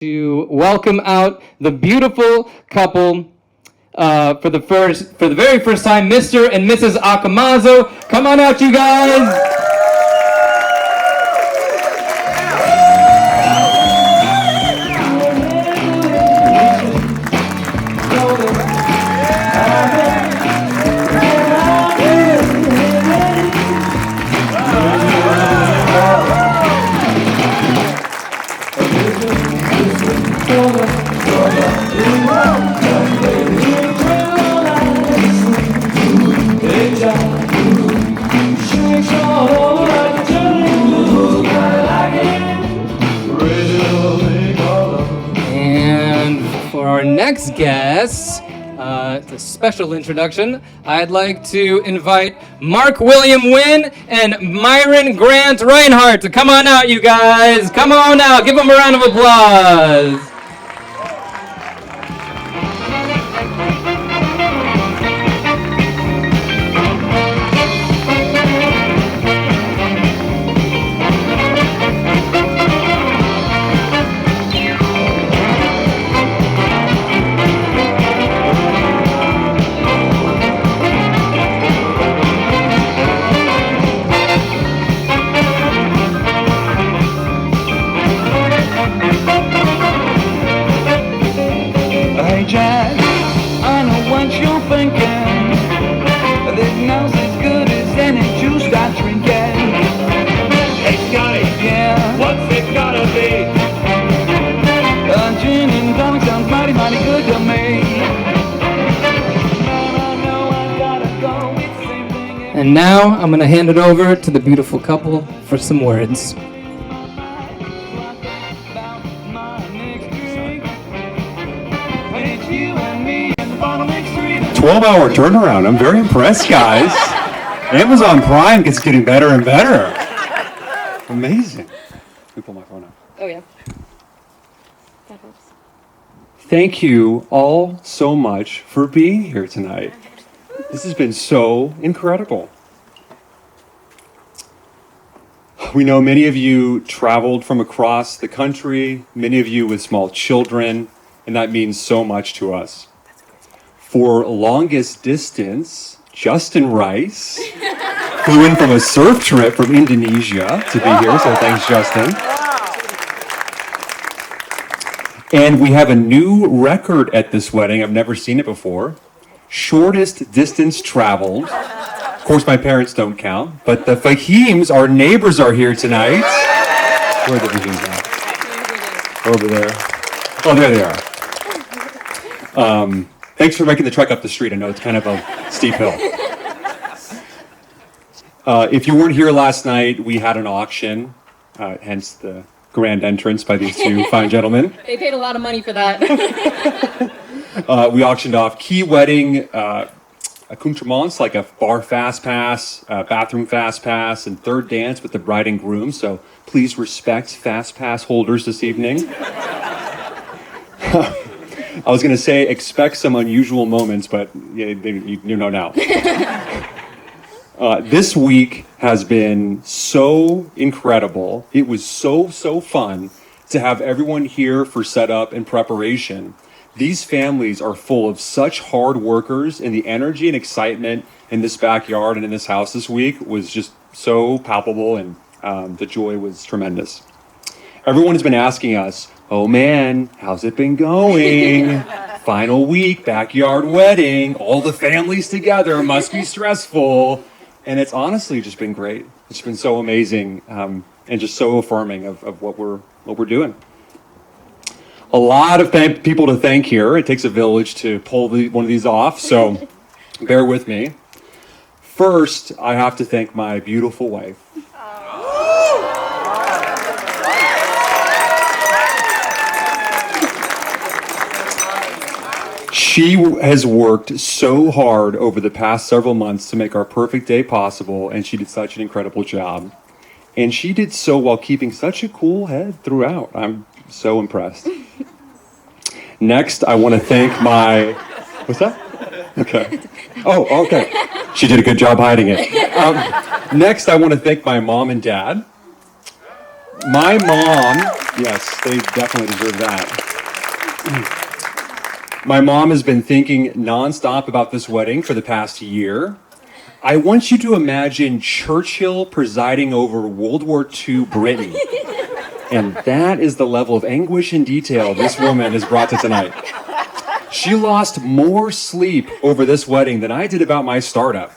to welcome out the beautiful couple for the very first time, Mr. and Mrs. Akamazo. Come on out, you guys. And for our next guest, it's a special introduction. I'd like to invite Mark William Wynn and Myron Grant Reinhardt to come on out, you guys. Come on out. Give them a round of applause. I know what you're thinking. This now's as good as any juice I drinking. Hey Scotty, Yeah, what's it gotta be? Gin and tonic sounds mighty, mighty good to me. I know I gotta go. It's the same thing. And now I'm going to hand it over to the beautiful couple for some words. About my next drink. When it's you and me and the bottle makes three. 12-hour turnaround. I'm very impressed, guys. Amazon Prime gets getting better and better. Amazing. Let me pull my phone out. Oh, yeah. That helps. Thank you all so much for being here tonight. This has been so incredible. We know many of you traveled from across the country, many of you with small children, and that means so much to us. For longest distance, Justin Rice flew in from a surf trip from Indonesia to be here, so thanks, Justin. And we have a new record at this wedding. I've never seen it before. Shortest distance traveled. Of course, my parents don't count, but the Fahims, our neighbors, are here tonight. Where are the Fahims at? Over there. Oh, there they are. Thanks for making the trek up the street. I know it's kind of a steep hill. If you weren't here last night, we had an auction, hence the grand entrance by these two fine gentlemen. They paid a lot of money for that. We auctioned off key wedding accoutrements like a bar fast pass, bathroom fast pass, and third dance with the bride and groom. So please respect fast pass holders this evening. I was going to say expect some unusual moments, but you know now. This week has been so incredible. It was so fun to have everyone here for setup and preparation. These families are full of such hard workers, and the energy and excitement in this backyard and in this house this week was just so palpable, and the joy was tremendous. Everyone has been asking us, oh man, how's it been going? Final week, backyard wedding, all the families together, must be stressful. And it's honestly just been great. It's been so amazing and just so affirming of what we're doing. A lot of people to thank here. It takes a village to pull one of these off, so bear with me. First, I have to thank my beautiful wife. She has worked so hard over the past several months to make our perfect day possible, and she did such an incredible job. And she did so while keeping such a cool head throughout. I'm so impressed. Next, I want to thank my... What's that? Okay. Oh, okay. She did a good job hiding it. Next, I want to thank my mom and dad. My mom Yes, they definitely deserve that. My mom has been thinking nonstop about this wedding for the past year. I want you to imagine Churchill presiding over World War II Britain. And that is the level of anguish and detail this woman has brought to tonight. She lost more sleep over this wedding than I did about my startup.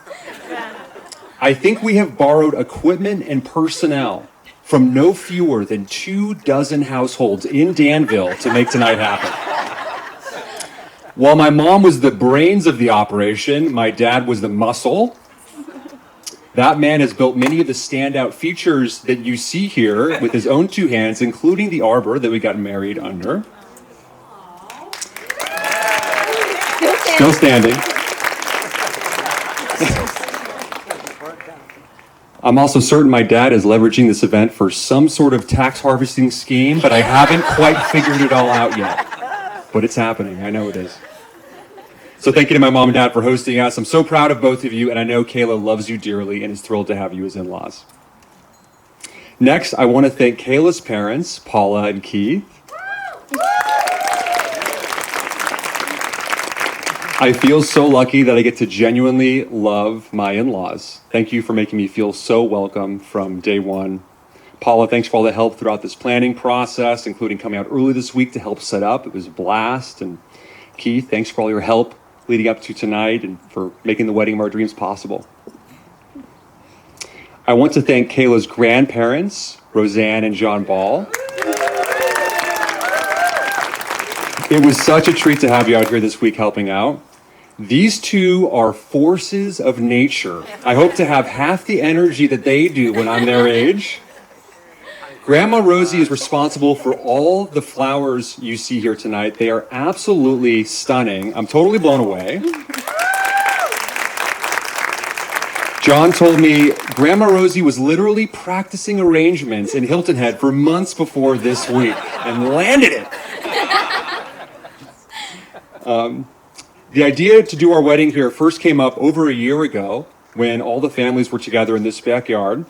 I think we have borrowed equipment and personnel from no fewer than 24 households in Danville to make tonight happen. While my mom was the brains of the operation, my dad was the muscle. That man has built many of the standout features that you see here with his own two hands, including the arbor that we got married under. Still standing. I'm also certain my dad is leveraging this event for some sort of tax harvesting scheme, but I haven't quite figured it all out yet. But it's happening. I know it is. So thank you to my mom and dad for hosting us. I'm so proud of both of you, and I know Kayla loves you dearly and is thrilled to have you as in-laws. Next, I want to thank Kayla's parents, Paula and Keith. I feel so lucky that I get to genuinely love my in-laws. Thank you for making me feel so welcome from day one. Paula, thanks for all the help throughout this planning process, including coming out early this week to help set up. It was a blast. And Keith, thanks for all your help leading up to tonight and for making the wedding of our dreams possible. I want to thank Kayla's grandparents, Roseanne and John Ball. It was such a treat to have you out here this week helping out. These two are forces of nature. I hope to have half the energy that they do when I'm their age. Grandma Rosie is responsible for all the flowers you see here tonight. They are absolutely stunning. I'm totally blown away. John told me Grandma Rosie was literally practicing arrangements in Hilton Head for months before this week and landed it. The idea to do our wedding here first came up over a year ago when all the families were together in this backyard.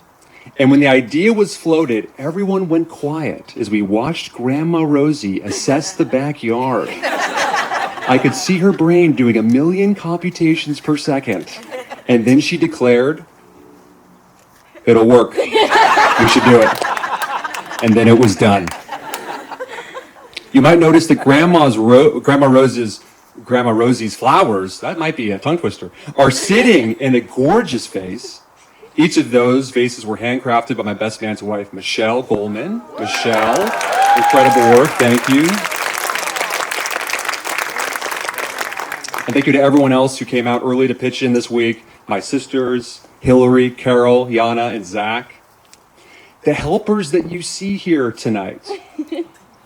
And when the idea was floated, everyone went quiet as we watched Grandma Rosie assess the backyard. I could see her brain doing 1,000,000 computations per second. And then she declared, "It'll work. We should do it." And then it was done. You might notice that Grandma Rosie's flowers, that might be a tongue twister, are sitting in a gorgeous vase. Each of those vases were handcrafted by my best man's wife, Michelle Goldman. Michelle, incredible work, thank you. And thank you to everyone else who came out early to pitch in this week. My sisters, Hillary, Carol, Yana, and Zach. The helpers that you see here tonight,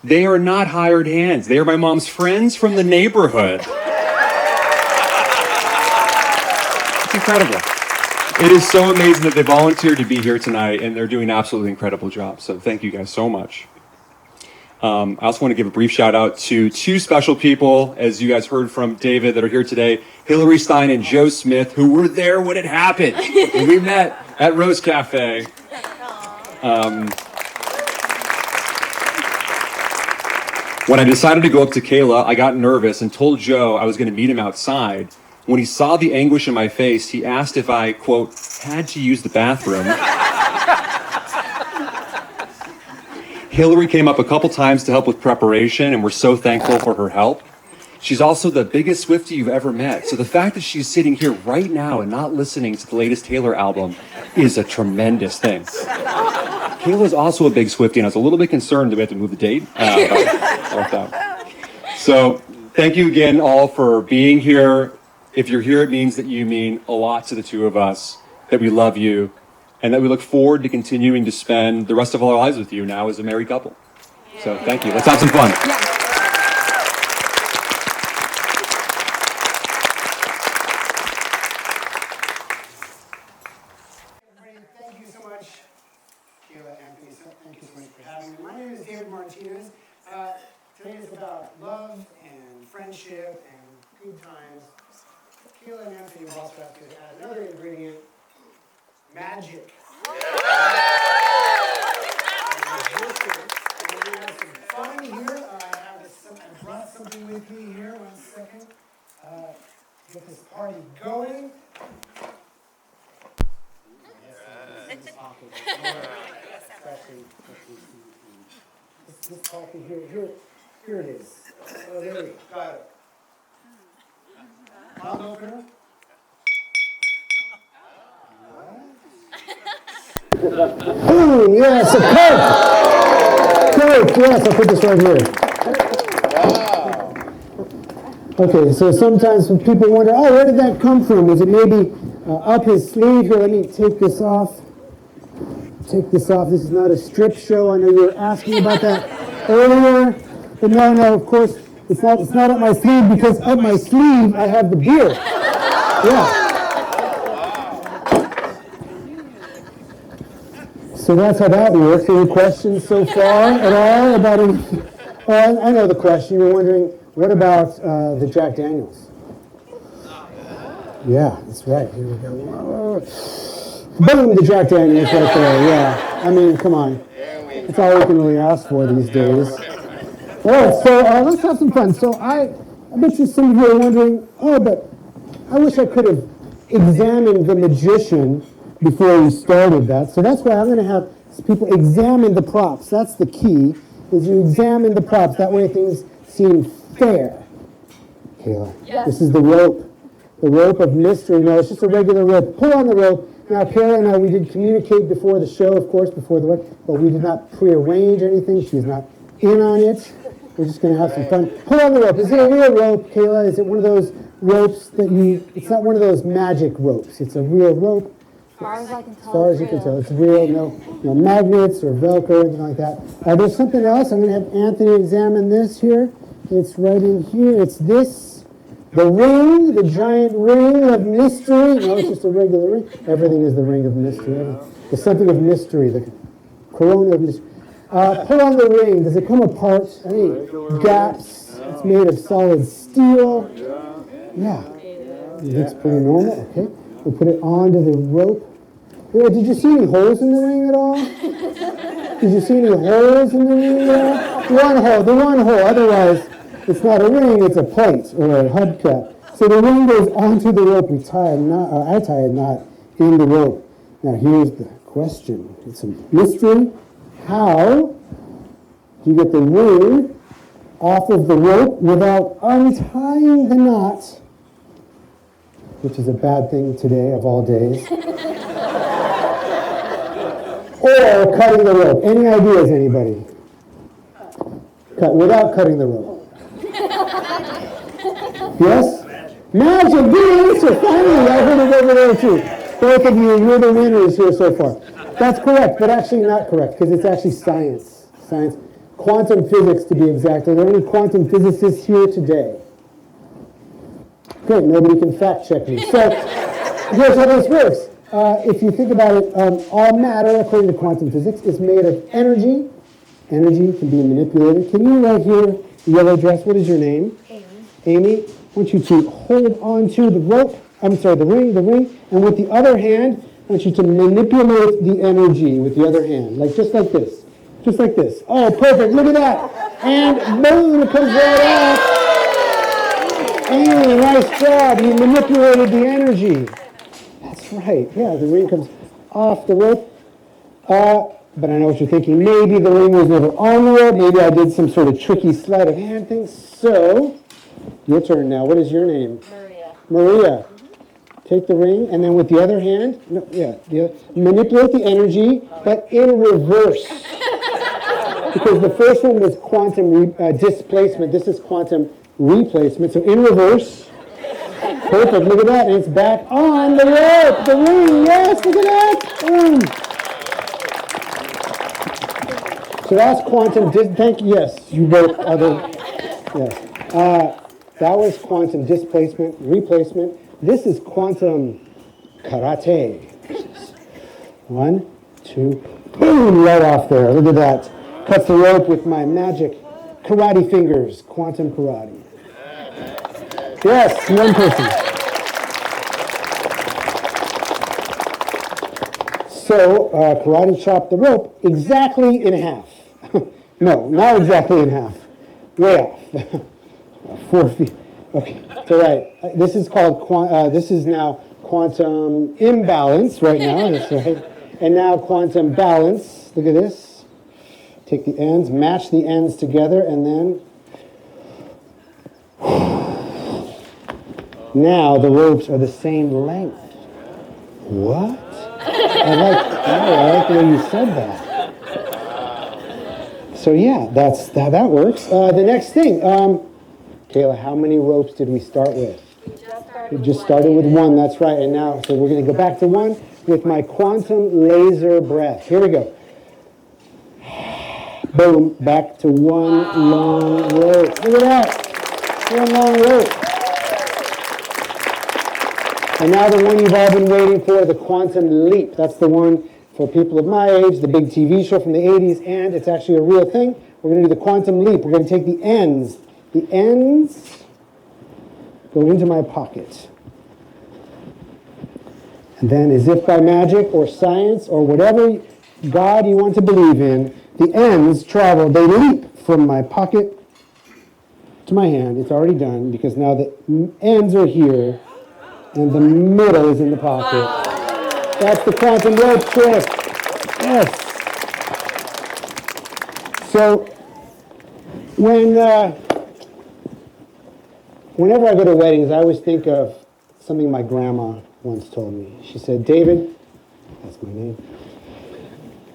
they are not hired hands. They are my mom's friends from the neighborhood. It's incredible. It is so amazing that they volunteered to be here tonight, and they're doing an absolutely incredible job. So thank you guys so much. I also want to give a brief shout out to two special people, as you guys heard from David, that are here today. Hillary Stein and Joe Smith, who were there when it happened. And we met at Rose Cafe. When I decided to go up to Kayla, I got nervous and told Joe I was going to meet him outside. When he saw the anguish in my face, he asked if I, quote, had to use the bathroom. Hillary came up a couple times to help with preparation, and we're so thankful for her help. She's also the biggest Swiftie you've ever met, so the fact that she's sitting here right now and not listening to the latest Taylor album is a tremendous thing. Kayla's also a big Swiftie, and I was a little bit concerned that we have to move the date. So thank you again all for being here. If you're here, it means that you mean a lot to the two of us, that we love you, and that we look forward to continuing to spend the rest of our lives with you now as a married couple. So thank you. Let's have some fun. Thank you so much, Kayla and Lisa. Thank you so much for having me. My name is David Martinez. Today is about love and friendship and good times. Kayla and Anthony have also have to add another ingredient, magic. And we have something with me here. 1 second. Get this party going. This coffee here it is. Oh, there we go. Got it. Bottle opener. Oh, yes, a Coke. Coke, yes, I'll put this right here. Okay, so sometimes when people wonder, oh, where did that come from? Was it maybe up his sleeve? Here, let me take this off. Take this off. This is not a strip show. I know you were asking about that earlier. But no, of course, it's not up my sleeve because up my sleeve I have the beer. Yeah. So that's how that works. Any questions so far at all about anything? Oh, I know the question. You're wondering, what about the Jack Daniels? Yeah, that's right. Here we go. Boom, the Jack Daniels right there. Yeah. I mean, come on. That's all we can really ask for these days. All right, so let's have some fun. So I bet you some of you are wondering, oh, but I wish I could have examined the magician before we started that. So that's why I'm going to have people examine the props. That's the key, is you examine the props. That way things seem fair. Kayla, This is the rope of mystery. No, it's just a regular rope. Pull on the rope. Now, Kayla and I, we did communicate before the show, of course, before the wedding, but we did not prearrange anything. She's not in on it. We're just going to have some fun. Pull on the rope. Is it a real rope, Kayla? Is it one of those ropes that it's not one of those magic ropes. It's a real rope. As far as I can tell. As far as you can tell, it's real. No magnets or Velcro or anything like that. There's something else. I'm going to have Anthony examine this here. It's right in here. It's this. The ring, the giant ring of mystery. No, it's just a regular ring. Everything is the ring of mystery. There's something of mystery, the corona of mystery. Pull on the ring. Does it come apart? Any gaps? It's made of solid steel. Yeah. It looks pretty normal. Okay. We'll put it onto the rope. Yeah, did you see any holes in the ring at all? Did you see any holes in the ring at all? The one hole. Otherwise, it's not a ring, it's a plate or a hubcap. So the ring goes onto the rope. I tie a knot in the rope. Now here's the question. It's a mystery. How do you get the ring off of the rope without untying the knot, which is a bad thing today of all days, or cutting the rope? Any ideas, anybody? Without cutting the rope. Yes? Magic! Good answer! Finally, I heard it over there too. Both of you're the winners here so far. That's correct, but actually not correct, because it's actually science. Science. Quantum physics, to be exact. Are there any quantum physicists here today? Good, nobody can fact check me. So, here's how this works. If you think about it, all matter, according to quantum physics, is made of energy. Energy can be manipulated. Can you right here, yellow dress, what is your name? Amy, I want you to hold on to the rope, the ring, and with the other hand, I want you to manipulate the energy with the other hand, just like this. Oh, perfect, look at that. And boom, it comes right off. Amy, nice job, you manipulated the energy. That's right, yeah, the ring comes off the rope. But I know what you're thinking. Maybe the ring was never on the rope. Maybe I did some sort of tricky sleight of hand thing. So, your turn now. What is your name? Maria. Take the ring, and then with the other hand, manipulate the energy, but in reverse. Because the first one was quantum displacement. This is quantum replacement. So in reverse. Perfect. Look at that. And it's back on the rope. The ring. Yes, look at that. Boom. So that's quantum, yes, you both other, yes. That was quantum displacement, replacement. This is quantum karate. 1, 2, boom, right off there. Look at that. Cuts the rope with my magic karate fingers, quantum karate. Yes, one person. So, karate chop the rope exactly in half. No, not exactly in half. Way off. 4 feet. Okay, so right. This is called, this is now quantum imbalance right now. That's right. And now quantum balance. Look at this. Take the ends, match the ends together, and then now the ropes are the same length. What? I like the way you said that. So yeah, that works. The next thing, Kayla, how many ropes did we start with? We just started with one, that's right. And now, so we're going to go back to one with my quantum laser breath. Here we go. Boom, back to one long rope. Look at that. One long rope. And now the one you've all been waiting for, the quantum leap. That's the one for people of my age, the big TV show from the 80s, and it's actually a real thing. We're going to do the quantum leap. We're going to take the ends. The ends go into my pocket. And then, as if by magic or science or whatever God you want to believe in, the ends travel. They leap from my pocket to my hand. It's already done because now the ends are here and the middle is in the pocket. That's the quantum rope trick. Yes. So, whenever I go to weddings, I always think of something my grandma once told me. She said, David, that's my name,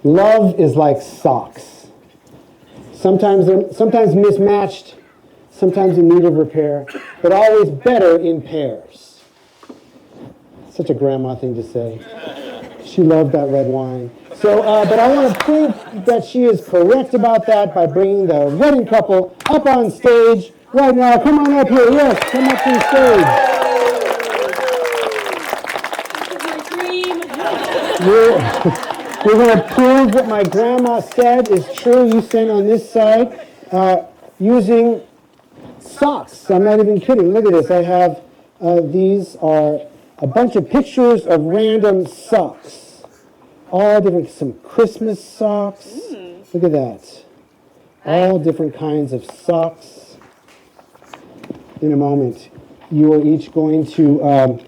love is like socks. Sometimes mismatched, sometimes in need of repair, but always better in pairs. Such a grandma thing to say. She loved that red wine. So, but I want to prove that she is correct about that by bringing the wedding couple up on stage right now. Come on up here. Yes, come up to the stage. We're going to prove what my grandma said is true. You stand on this side using socks. I'm not even kidding. Look at this. I have, these are a bunch of pictures of random socks. All different, some Christmas socks. Look at that. All different kinds of socks. In a moment, you are each going to,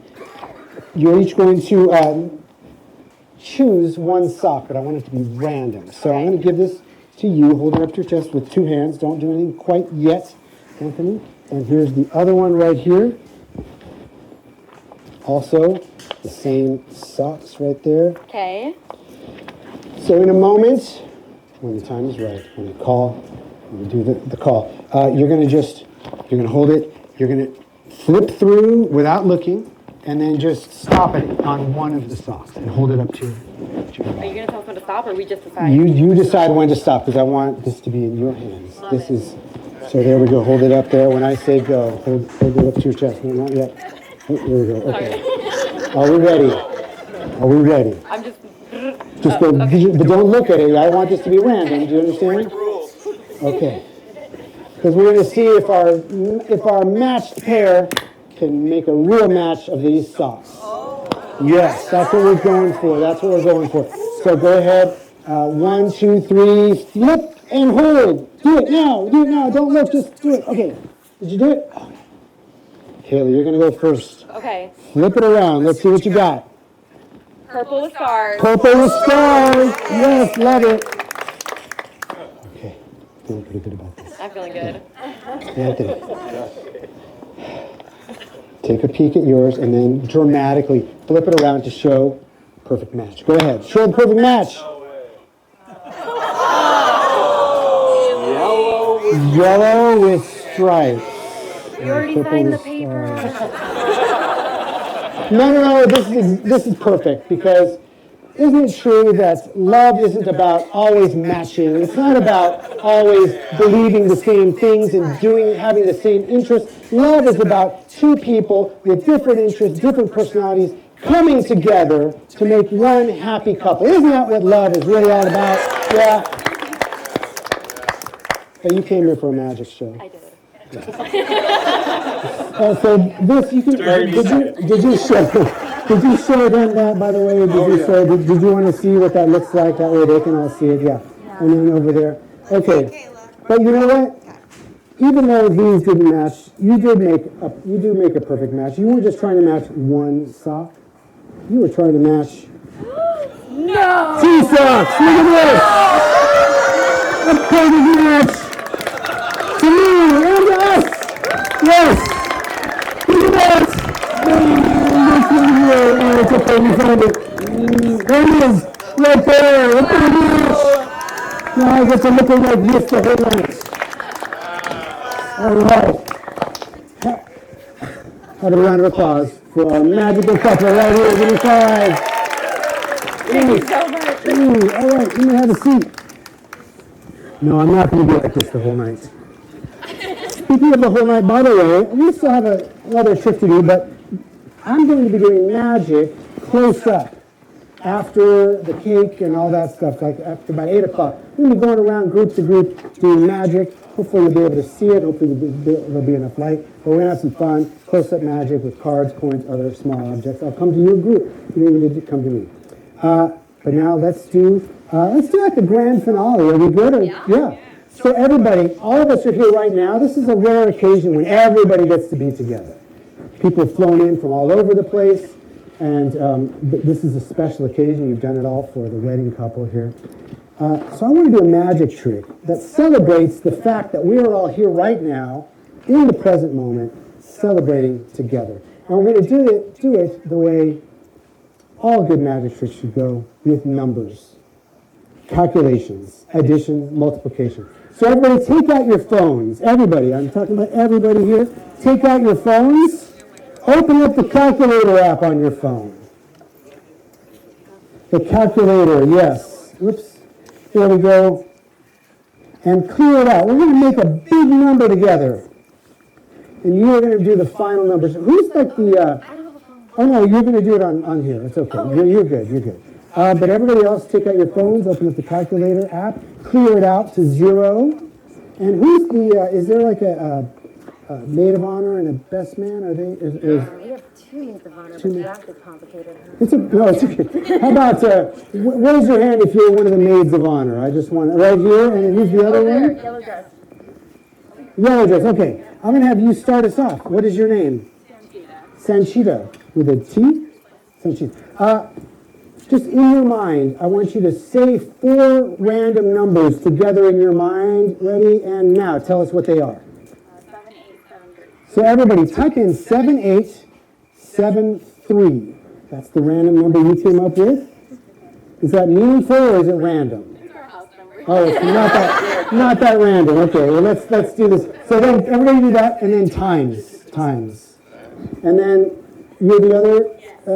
choose one sock, but I want it to be random. So I'm going to give this to you. Hold it up to your chest with two hands. Don't do anything quite yet, Anthony. And here's the other one right here. Also, the same socks right there. Okay. So in a moment, when the time is right, when you call, when you do the call, you're going to hold it, you're going to flip through without looking, and then just stop it on one of the socks and hold it up to your Are you going to tell us when to stop, or we just decide? You decide when to stop, because I want this to be in your hands. This is, so there we go, hold it up there. When I say go, hold it up to your chest. No, not yet. Oh, there we go, okay. Are we ready? Are we ready? I'm just... Just go, but don't look at it. I want this to be random. Do you understand? Okay. Because we're going to see if our matched pair can make a real match of these socks. Yes, that's what we're going for. That's what we're going for. So go ahead. 1, 2, 3. Flip and hold. Do it now. Do it now. Don't look. Just do it. Okay. Did you do it? Okay. Kayla, you're going to go first. Okay. Flip it around. Let's see what you got. Purple with stars. Purple with stars. Yes, love it. Okay. Feeling pretty good about this. I'm feeling good. Anthony. Take a peek at yours and then dramatically flip it around to show perfect match. Go ahead. Show the perfect match. Yellow with stripes. You already signed the paper. No. This is perfect, because isn't it true that love isn't about always matching? It's not about always believing the same things and having the same interests. Love is about two people with different interests, different personalities, coming together to make one happy couple. Isn't that what love is really all about? Yeah. But you came here for a magic show. I did. So this you can. Did you show them that, by the way? Did you want to see what that looks like? That way they can all see it. Yeah. And then over there. Okay. But you know what? even though these didn't match, you do make a perfect match. You weren't just trying to match one sock. You were trying to match No! 2 socks. Look at this. A perfect match to me and to us. Yes. Look at that. Oh, it's okay. We found it. There it is. Right there. A perfect match. Now I get to look like this the whole night. All right. Have a round of applause for our magical couple right here. Give me 5. Thank you so much. All right, you may have a seat. No, I'm not going to be like this the whole night. Speaking of the whole night, by the way, we still have another trick to do, but I'm going to be doing magic close up after the cake and all that stuff, like after about 8 o'clock. We're going to be going around group to group doing magic. Hopefully you'll be able to see it. Hopefully there'll be enough light. But we're going to have some fun, close-up magic with cards, coins, other small objects. I'll come to your group. You don't need to come to me. But now let's do like the grand finale. Are we good? Yeah. So everybody, all of us are here right now. This is a rare occasion when everybody gets to be together. People have flown in from all over the place. And this is a special occasion. You've done it all for the wedding couple here. So I want to do a magic trick that celebrates the fact that we are all here right now, in the present moment, celebrating together. And we're going to do it the way all good magic tricks should go, with numbers, calculations, addition, multiplication. So everybody take out your phones. Everybody, I'm talking about everybody here. Take out your phones. Open up the calculator app on your phone. The calculator, yes. Whoops. There we go. And clear it out. We're going to make a big number together. And you are going to do the final numbers. Who's like the... oh, no, you're going to do it on here. It's okay. You're good. You're good. But everybody else, take out your phones, open up the calculator app, clear it out to 0. And who's the... is there like a maid of honor and a best man? Are they? We have 2 maids of honor, but that is complicated. It's okay. How about raise your hand if you're one of the maids of honor? I just want right here, and who's the other one? Yellow dress. Yellow dress. Okay, I'm gonna have you start us off. What is your name? Sanchita. With a T. Sanchita. Just in your mind, I want you to say 4 random numbers together in your mind. Ready and now. Tell us what they are. 7873. So everybody, type in 7873. That's the random number you came up with. Is that meaningful or is it random? It's our house number. Oh, it's not that random. Okay, well let's do this. So then everybody do that, and then times, and then you're the other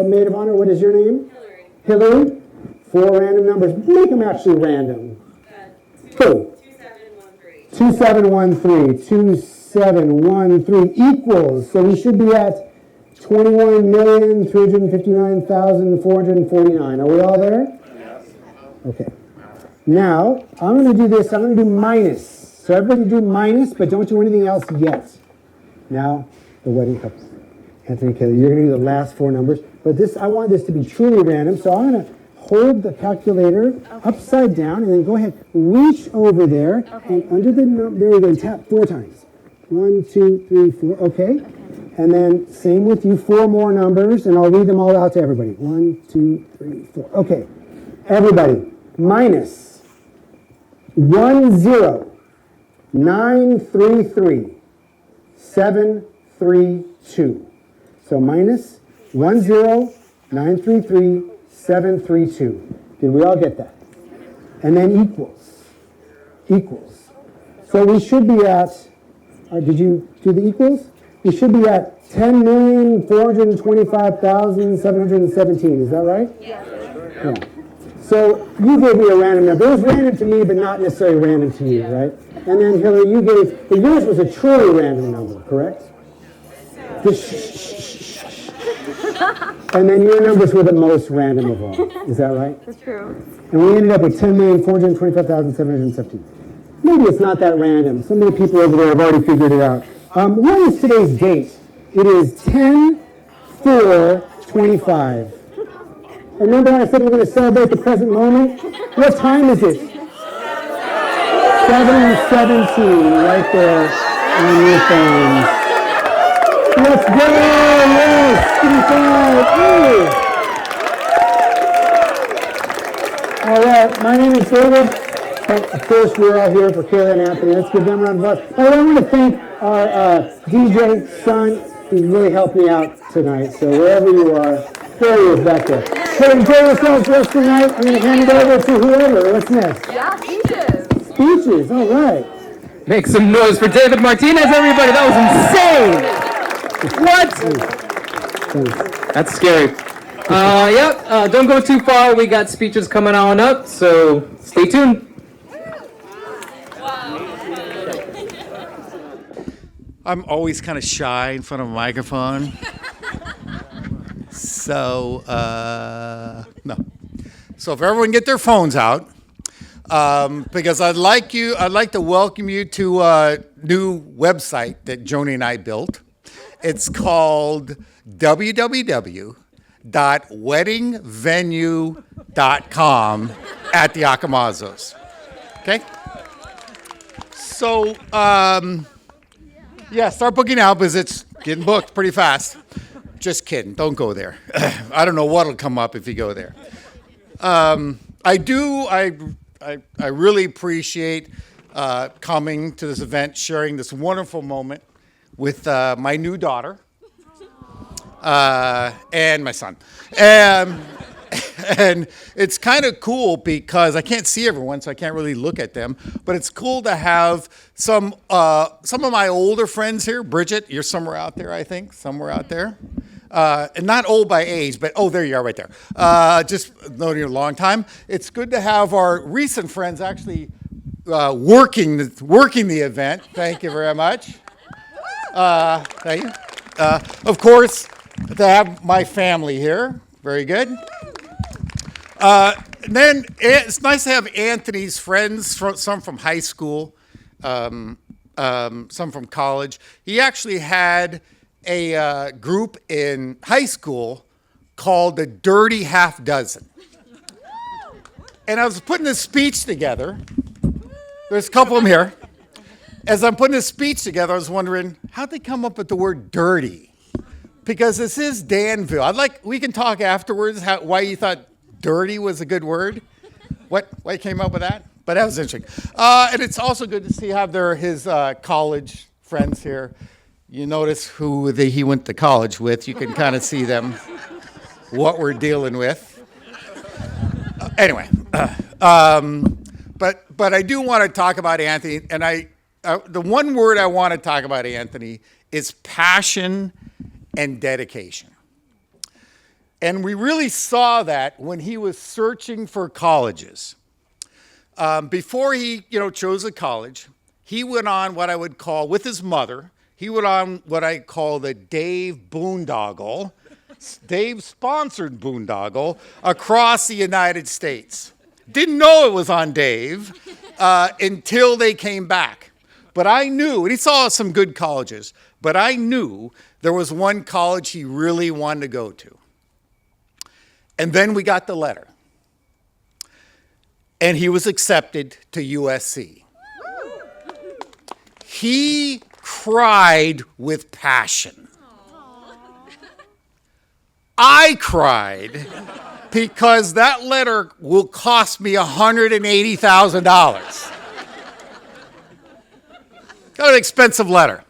maid of honor. What is your name? Hillary. 4 random numbers. Make them actually random. 2713. 2713 equals. So we should be at 21,359,449. Are we all there? Yes. Okay. Now, I'm going to do this. I'm going to do minus. So everybody do minus, but don't do anything else yet. Now, the wedding couple. Anthony and Kayla, you're going to do the last 4 numbers. But I want this to be truly random, so I'm going to hold the calculator upside down, and then go ahead, reach over there, and under the number, there we go, tap 4 times. 1, 2, 3, 4, okay? And then same with you, 4 more numbers, and I'll read them all out to everybody. 1, 2, 3, 4. Okay, everybody, minus 10,933,732. So minus 10,933,732. Did we all get that? And then equals. So we should be at, did you do the equals? We should be at 10,425,717. Is that right? Yeah. So you gave me a random number. It was random to me, but not necessarily random to you, right? And then Hillary, you gave, but yours was a truly random number, correct? And then your numbers were the most random of all. Is that right? That's true. And we ended up with 10,425,717. Maybe it's not that random. Some of the people over there have already figured it out. What is today's date? It is 10/4/25. Remember when I said we're going to celebrate the present moment? What time is it? 7:17, right there. on your phones. Let's go! Yes! Give me 5! All right, my name is David. Of course, we're all here for Kayla and Anthony. Let's give them a round of applause. I want to thank our DJ, son. He's really helped me out tonight. So wherever you are, there he is back there. So enjoy yourselves the rest of the night. I'm going to hand it over to whoever. What's next? Yeah, speeches. Speeches. All right. Make some noise for David Martinez, everybody. That was insane. What? That's scary. Don't go too far. We got speeches coming on up, so stay tuned. I'm always kind of shy in front of a microphone. So, no. So if everyone get their phones out, because I'd like to welcome you to a new website that Joni and I built. It's called www.weddingvenue.com at the Akamazos. Okay? So, yeah, start booking now because it's getting booked pretty fast. Just kidding. Don't go there. I don't know what'll come up if you go there. I really appreciate coming to this event, sharing this wonderful moment with my new daughter and my son. And it's kind of cool because I can't see everyone, so I can't really look at them. But it's cool to have some of my older friends here. Bridget, you're somewhere out there, I think, somewhere out there. And not old by age, but there you are right there. Just known you a long time. It's good to have our recent friends actually working the event. Thank you very much. Thank you. Of course, to have my family here. Very good. And then it's nice to have Anthony's friends, some from high school, some from college. He actually had a group in high school called the Dirty Half Dozen. And I was putting this speech together. There's a couple of them here. As I'm putting this speech together, I was wondering, how'd they come up with the word dirty? Because this is Danville. We can talk afterwards why you thought dirty was a good word. Why you came up with that? But that was interesting. And it's also good to see his college friends here. You notice who he went to college with. You can kind of see them, what we're dealing with. Anyway, but I do want to talk about Anthony, and the one word I want to talk about Anthony is passion and dedication. And we really saw that when he was searching for colleges. Before he, chose a college, he went on what I would call, with his mother, he went on what I call the Dave boondoggle, Dave-sponsored boondoggle, across the United States. Didn't know it was on Dave until they came back. But I knew, and he saw some good colleges, but I knew there was one college he really wanted to go to. And then we got the letter. And he was accepted to USC. He cried with passion. I cried because that letter will cost me $180,000. Got an expensive letter.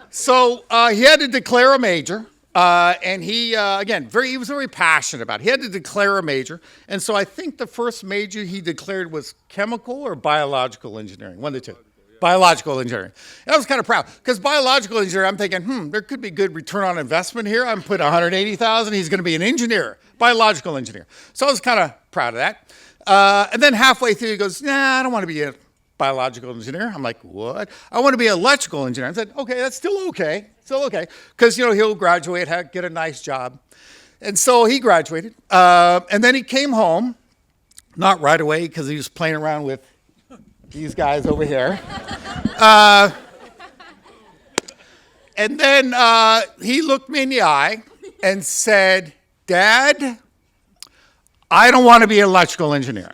So he had to declare a major. And he, he was very passionate about it. He had to declare a major. And so I think the first major he declared was chemical or biological engineering, one of the two. Biological engineering. And I was kind of proud because biological engineering, I'm thinking, there could be good return on investment here. I'm putting $180,000. He's going to be an engineer, biological engineer. So I was kind of proud of that. And then halfway through, he goes, nah, I don't want to be a biological engineer. I'm like, what? I want to be an electrical engineer. I said, okay, that's still okay. Still okay. Because, he'll graduate, get a nice job. And so he graduated. And then he came home, not right away because he was playing around with these guys over here. And then he looked me in the eye and said, Dad, I don't want to be an electrical engineer.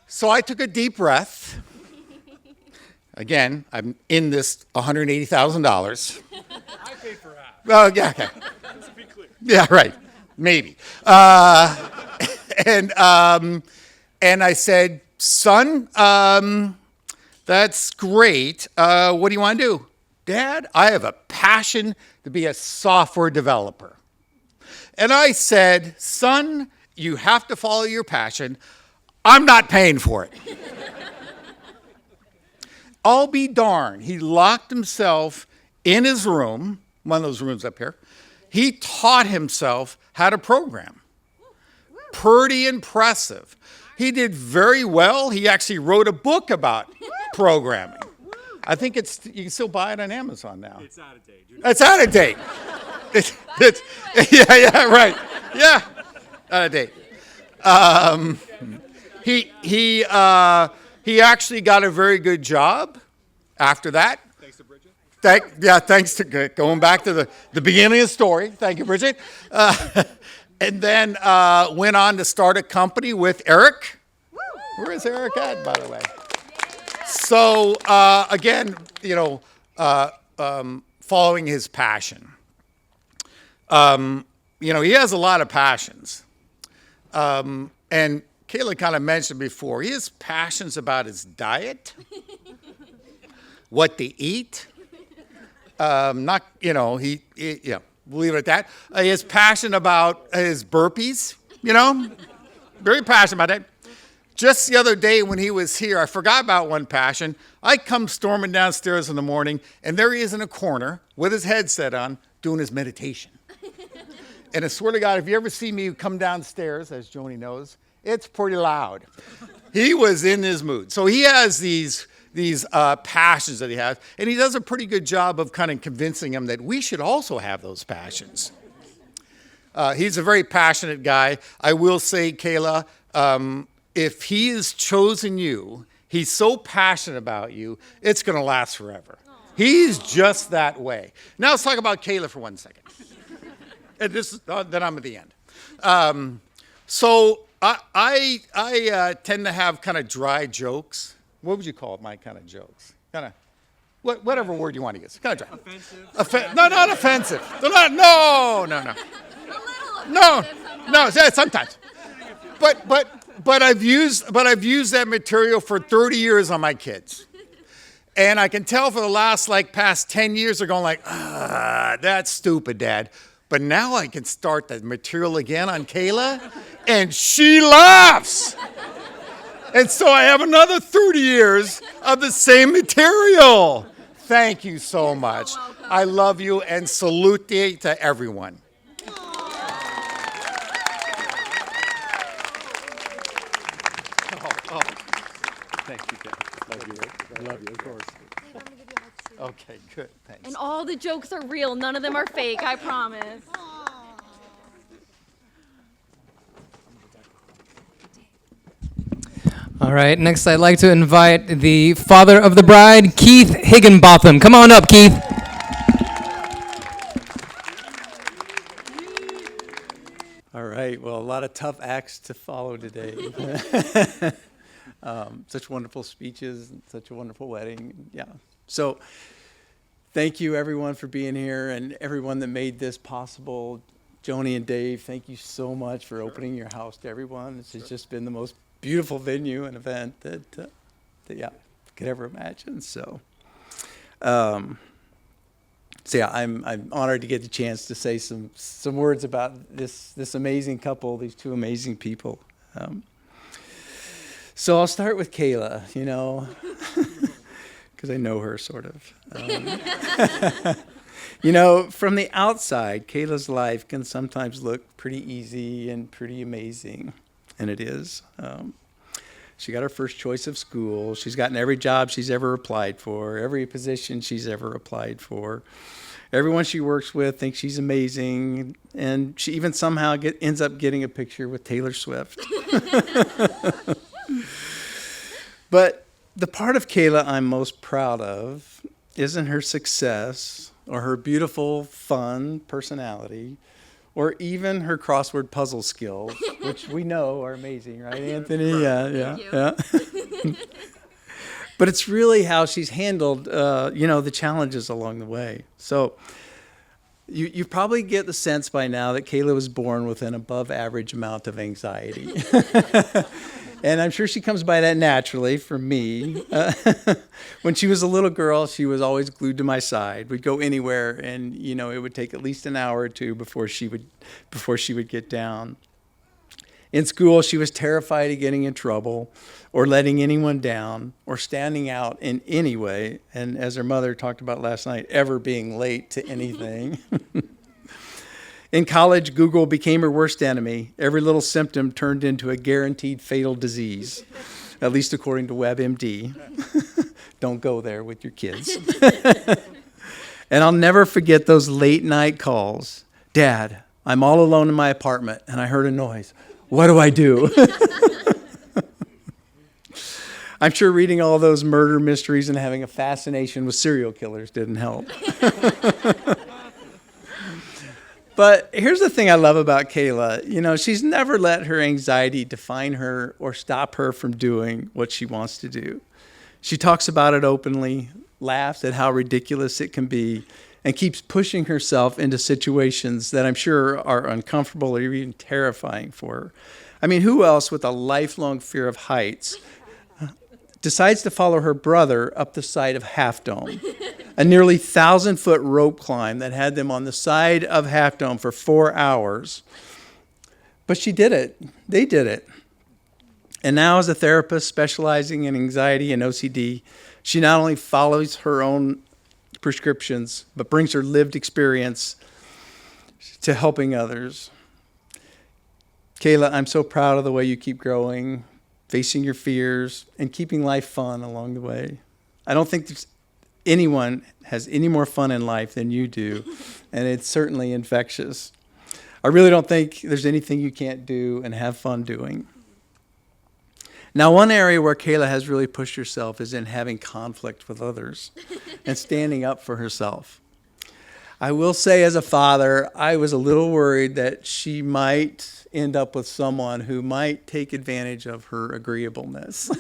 So I took a deep breath. again, I'm in this $180,000. I paid for half. Oh, yeah, okay. Let's be clear. Yeah, right. Maybe. And I said, son, that's great. What do you want to do? Dad, I have a passion to be a software developer. And I said, son, you have to follow your passion. I'm not paying for it. I'll be darned. He locked himself in his room, one of those rooms up here. He taught himself how to program. Pretty impressive. He did very well. He actually wrote a book about programming. I think you can still buy it on Amazon now. It's out of date. It's out of date. Yeah, right. Yeah, out of date. He actually got a very good job after that. Thanks to Bridget. Thanks to going back to the beginning of the story. Thank you, Bridget. And then went on to start a company with Eric. Where is Eric at, by the way? So again, following his passion. He has a lot of passions. And Kayla kind of mentioned before, he has passions about his diet, what to eat. We'll leave it at that. He has passion about his burpees, very passionate about it. Just the other day when he was here, I forgot about one passion. I come storming downstairs in the morning, and there he is in a corner with his headset on doing his meditation. And I swear to God, if you ever see me come downstairs, as Joni knows, it's pretty loud. He was in his mood. So he has these passions that he has, and he does a pretty good job of kind of convincing them that we should also have those passions. He's a very passionate guy. I will say, Kayla, if he has chosen you, he's so passionate about you, it's going to last forever. He's just that way. Now let's talk about Kayla for 1 second. And then I'm at the end. So I tend to have kind of dry jokes. What would you call it, my kind of jokes? Kind of, whatever word you want to use. Kind of dry. Offensive? No, not offensive. No. No, sometimes. But I've used that material for 30 years on my kids. And I can tell for the past 10 years, they're going like, that's stupid, Dad. But now I can start the material again on Kayla, and she laughs. And so I have another 30 years of the same material. Thank you so much. I love you, and salute to everyone. Thank you, Ken. Love you. I love you, of course. Okay, good. Thanks. And all the jokes are real. None of them are fake, I promise. All right, next I'd like to invite the father of the bride, Keith Higginbotham. Come on up, Keith. All right, well, a lot of tough acts to follow today. Such wonderful speeches, and such a wonderful wedding. Yeah. So thank you, everyone, for being here, and everyone that made this possible. Joni and Dave, thank you so much for opening your house to everyone. This has just been the most beautiful venue and event that could ever imagine. So I'm honored to get the chance to say some words about this amazing couple, these two amazing people. So I'll start with Kayla, because I know her sort of. From the outside, Kayla's life can sometimes look pretty easy and pretty amazing, and it is. She got her first choice of school. She's gotten every job she's ever applied for, every position she's ever applied for. Everyone she works with thinks she's amazing, and she even somehow ends up getting a picture with Taylor Swift. But the part of Kayla I'm most proud of isn't her success or her beautiful, fun personality or even her crossword puzzle skills, which we know are amazing, right, Anthony? Yeah. but it's really how she's handled, the challenges along the way. So you probably get the sense by now that Kayla was born with an above average amount of anxiety. And I'm sure she comes by that naturally from me. When she was a little girl, she was always glued to my side. We'd go anywhere, and it would take at least an hour or two before she would get down. In school, she was terrified of getting in trouble or letting anyone down or standing out in any way. And as her mother talked about last night, ever being late to anything. In college, Google became her worst enemy. Every little symptom turned into a guaranteed fatal disease, at least according to WebMD. Don't go there with your kids. And I'll never forget those late night calls. Dad, I'm all alone in my apartment and I heard a noise. What do I do? I'm sure reading all those murder mysteries and having a fascination with serial killers didn't help. But here's the thing I love about Kayla. She's never let her anxiety define her or stop her from doing what she wants to do. She talks about it openly, laughs at how ridiculous it can be, and keeps pushing herself into situations that I'm sure are uncomfortable or even terrifying for her. I mean, who else with a lifelong fear of heights decides to follow her brother up the side of Half Dome, a nearly 1,000-foot rope climb that had them on the side of Half Dome for 4 hours? But she did it. They did it. And now, as a therapist specializing in anxiety and OCD, she not only follows her own prescriptions, but brings her lived experience to helping others. Kayla, I'm so proud of the way you keep growing, facing your fears, and keeping life fun along the way. I don't think anyone has any more fun in life than you do, and it's certainly infectious. I really don't think there's anything you can't do and have fun doing. Now, one area where Kayla has really pushed herself is in having conflict with others and standing up for herself. I will say, as a father, I was a little worried that she might end up with someone who might take advantage of her agreeableness.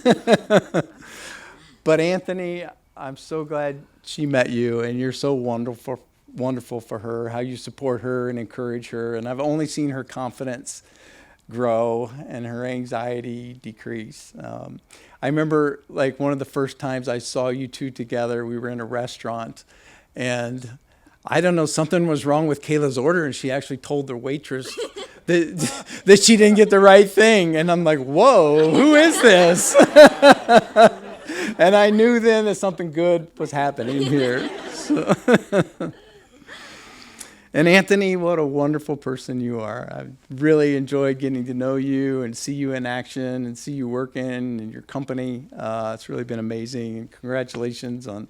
But Anthony, I'm so glad she met you, and you're so wonderful for her, how you support her and encourage her. And I've only seen her confidence grow and her anxiety decrease. I remember, one of the first times I saw you two together, we were in a restaurant, and I don't know, something was wrong with Kayla's order, and she actually told the waitress that she didn't get the right thing. And I'm like, whoa, who is this? And I knew then that something good was happening here. So And Anthony, what a wonderful person you are. I've really enjoyed getting to know you and see you in action and see you working in your company. It's really been amazing. And congratulations on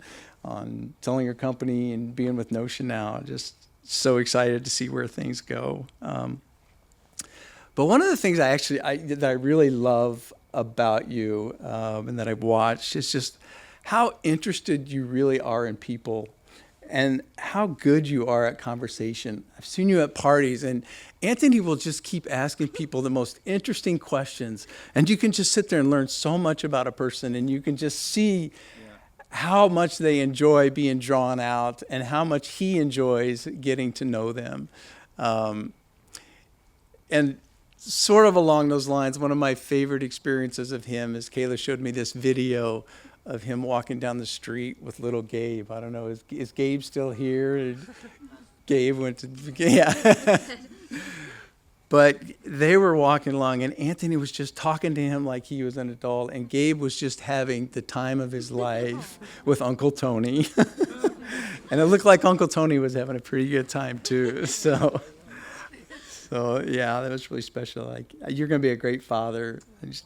selling your company and being with Notion now. Just so excited to see where things go. But one of the things that I really love about you and that I've watched is just how interested you really are in people and how good you are at conversation. I've seen you at parties, and Anthony will just keep asking people the most interesting questions, and you can just sit there and learn so much about a person, and you can just see how much they enjoy being drawn out and how much he enjoys getting to know them. And sort of along those lines, one of my favorite experiences of him is Kayla showed me this video of him walking down the street with little Gabe. I don't know, is Gabe still here? Gabe went to, yeah. But they were walking along, and Anthony was just talking to him like he was an adult, and Gabe was just having the time of his life with Uncle Tony. And it looked like Uncle Tony was having a pretty good time, too. So yeah, that was really special. Like, you're going to be a great father. I'm just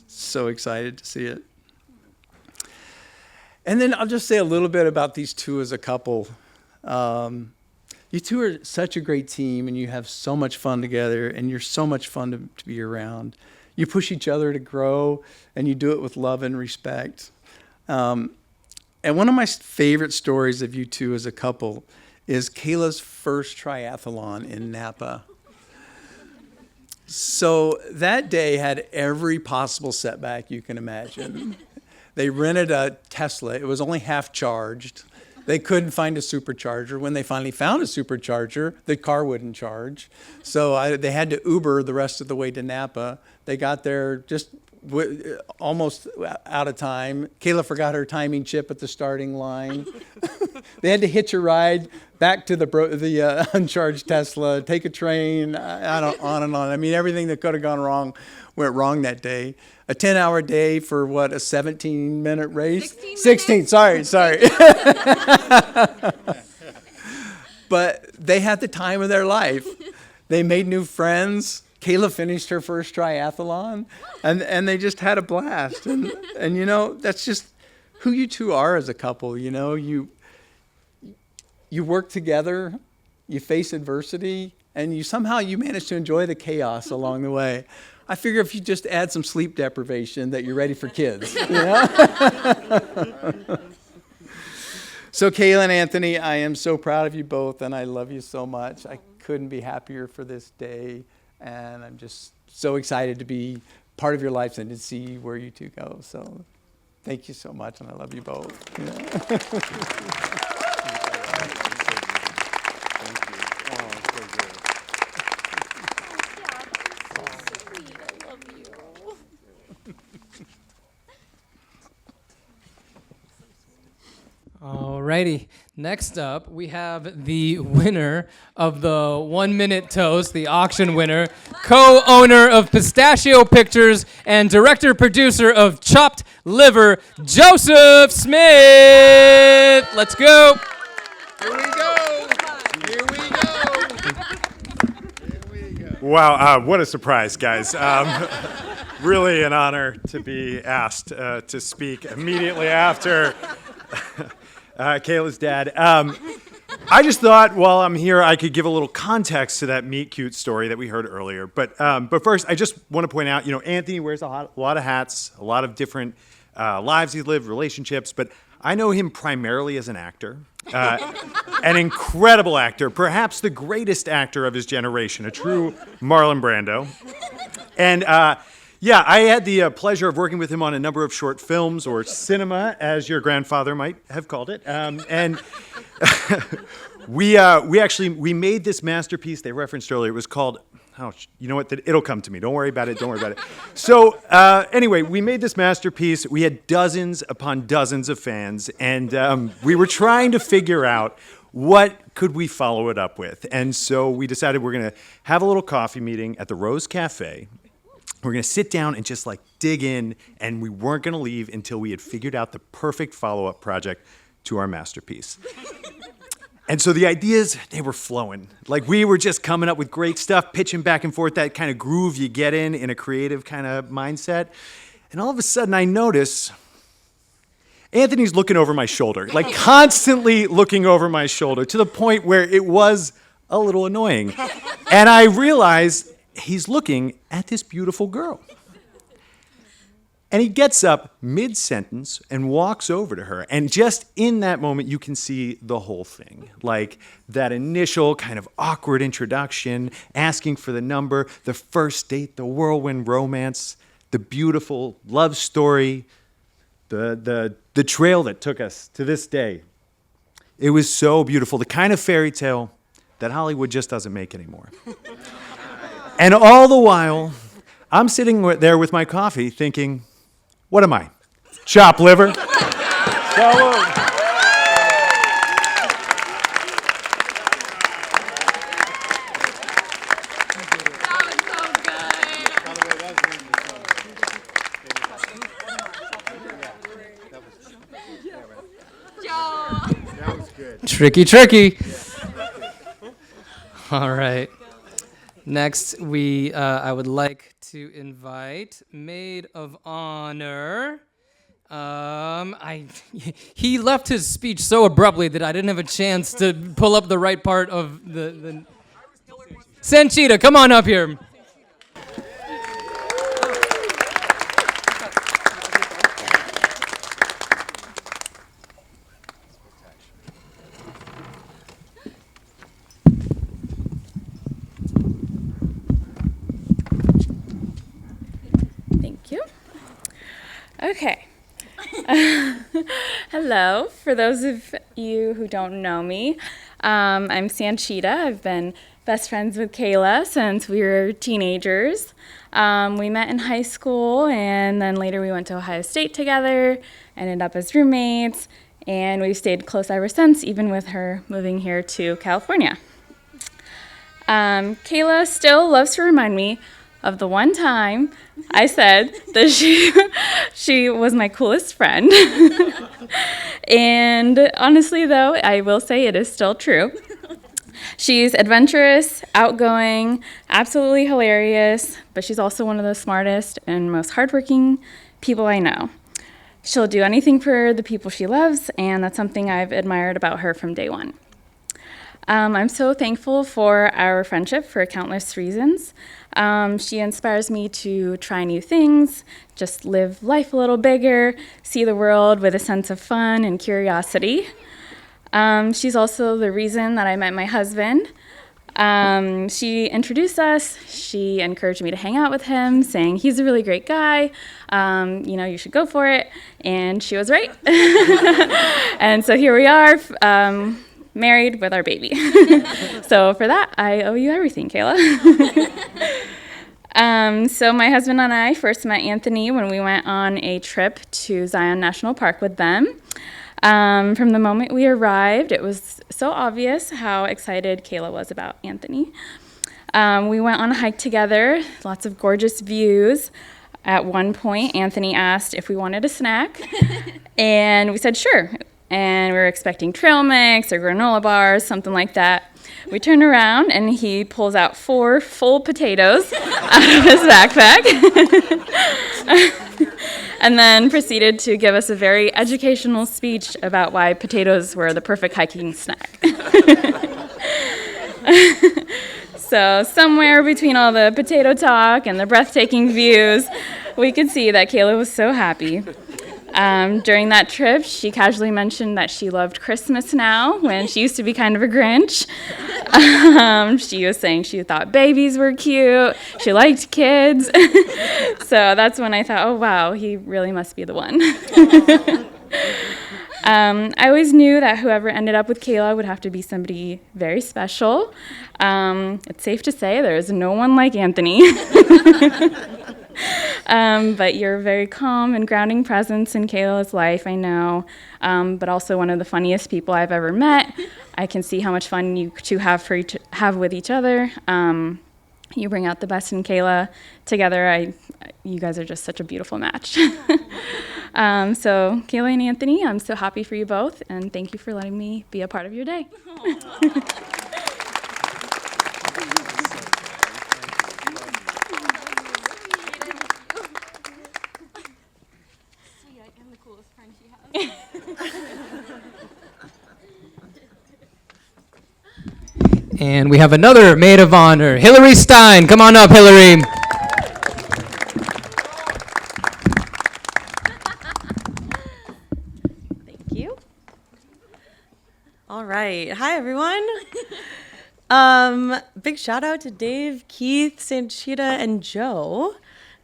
so excited to see it. And then I'll just say a little bit about these two as a couple. You two are such a great team, and you have so much fun together, and you're so much fun to be around. You push each other to grow, and you do it with love and respect. And one of my favorite stories of you two as a couple is Kayla's first triathlon in Napa. So that day had every possible setback you can imagine. They rented a Tesla. It was only half charged. They couldn't find a supercharger. When they finally found a supercharger, the car wouldn't charge. So they had to Uber the rest of the way to Napa. They got there just almost out of time. Kayla forgot her timing chip at the starting line. They had to hitch a ride back to the uncharged Tesla, take a train, on and on. I mean, everything that could have gone wrong went wrong that day. A 10-hour day for what, a 17-minute race? 16, sorry. But they had the time of their life. They made new friends. Kayla finished her first triathlon, and they just had a blast. And you know, that's just who you two are as a couple. You know, you work together, you face adversity, and you manage to enjoy the chaos along the way. I figure if you just add some sleep deprivation, that you're ready for kids. You know? So Kayla and Anthony, I am so proud of you both, and I love you so much. I couldn't be happier for this day, and I'm just so excited to be part of your lives and to see where you two go. So thank you so much, and I love you both. You know? Alrighty, next up we have the winner of the 1 Minute Toast, the auction winner, co-owner of Pistachio Pictures and director-producer of Chopped Liver, Joseph Smith. Let's go. Here we go. Here we go. Wow, what a surprise, guys. Really an honor to be asked to speak immediately after Kayla's dad. I just thought while I'm here, I could give a little context to that meet cute story that we heard earlier. But first, I just want to point out, you know, Anthony wears a lot of hats, a lot of different lives he's lived, relationships. But I know him primarily as an actor, an incredible actor, perhaps the greatest actor of his generation, a true Marlon Brando. And yeah, I had the pleasure of working with him on a number of short films, or cinema, as your grandfather might have called it. And we made this masterpiece they referenced earlier. It was called, you know what? It'll come to me. Don't worry about it. So anyway, we made this masterpiece. We had dozens upon dozens of fans, and we were trying to figure out what could we follow it up with. And so we decided we're going to have a little coffee meeting at the Rose Cafe. We're going to sit down and just dig in, and we weren't going to leave until we had figured out the perfect follow-up project to our masterpiece. And so the ideas, they were flowing. We were just coming up with great stuff, pitching back and forth, that kind of groove you get in a creative kind of mindset. And all of a sudden I notice Anthony's looking over my shoulder, constantly looking over my shoulder, to the point where it was a little annoying. And I realized he's looking at this beautiful girl. And he gets up mid-sentence and walks over to her. And just in that moment, you can see the whole thing. That initial kind of awkward introduction, asking for the number, the first date, the whirlwind romance, the beautiful love story, the trail that took us to this day. It was so beautiful. The kind of fairy tale that Hollywood just doesn't make anymore. And all the while, I'm sitting there with my coffee thinking, what am I? Chopped liver? Salud. That was good. Tricky. All right. Next, I would like to invite Maid of Honor. He left his speech so abruptly that I didn't have a chance to pull up the right part of the. Sanchita, come on up here. Hello. For those of you who don't know me, I'm Sanchita. I've been best friends with Kayla since we were teenagers. We met in high school, and then later we went to Ohio State together, ended up as roommates, and we've stayed close ever since, even with her moving here to California. Kayla still loves to remind me of the one time I said that she was my coolest friend. And honestly, though, I will say it is still true. She's adventurous, outgoing, absolutely hilarious, but she's also one of the smartest and most hardworking people I know. She'll do anything for the people she loves, and that's something I've admired about her from day one. I'm so thankful for our friendship for countless reasons. She inspires me to try new things, just live life a little bigger, see the world with a sense of fun and curiosity. She's also the reason that I met my husband. She introduced us. She encouraged me to hang out with him, saying he's a really great guy. You should go for it. And she was right. And so here we are. Married with our baby. So for that, I owe you everything, Kayla. So my husband and I first met Anthony when we went on a trip to Zion National Park with them. From the moment we arrived, it was so obvious how excited Kayla was about Anthony. We went on a hike together, lots of gorgeous views. At one point, Anthony asked if we wanted a snack, and we said sure. And we were expecting trail mix or granola bars, something like that. We turned around, and he pulls out 4 full potatoes out of his backpack, and then proceeded to give us a very educational speech about why potatoes were the perfect hiking snack. So somewhere between all the potato talk and the breathtaking views, we could see that Kayla was so happy. During that trip, she casually mentioned that she loved Christmas now, when she used to be kind of a Grinch. She was saying she thought babies were cute, she liked kids. So that's when I thought, oh wow, he really must be the one. I always knew that whoever ended up with Kayla would have to be somebody very special. It's safe to say there is no one like Anthony. But you're a very calm and grounding presence in Kayla's life, I know, but also one of the funniest people I've ever met. I can see how much fun you two have with each other. You bring out the best in Kayla. Together, you guys are just such a beautiful match. So Kayla and Anthony, I'm so happy for you both, and thank you for letting me be a part of your day. And we have another maid of honor, Hillary Stein. Come on up, Hillary. Thank you. All right. Hi, everyone. Big shout out to Dave, Keith, Sanchita, and Joe.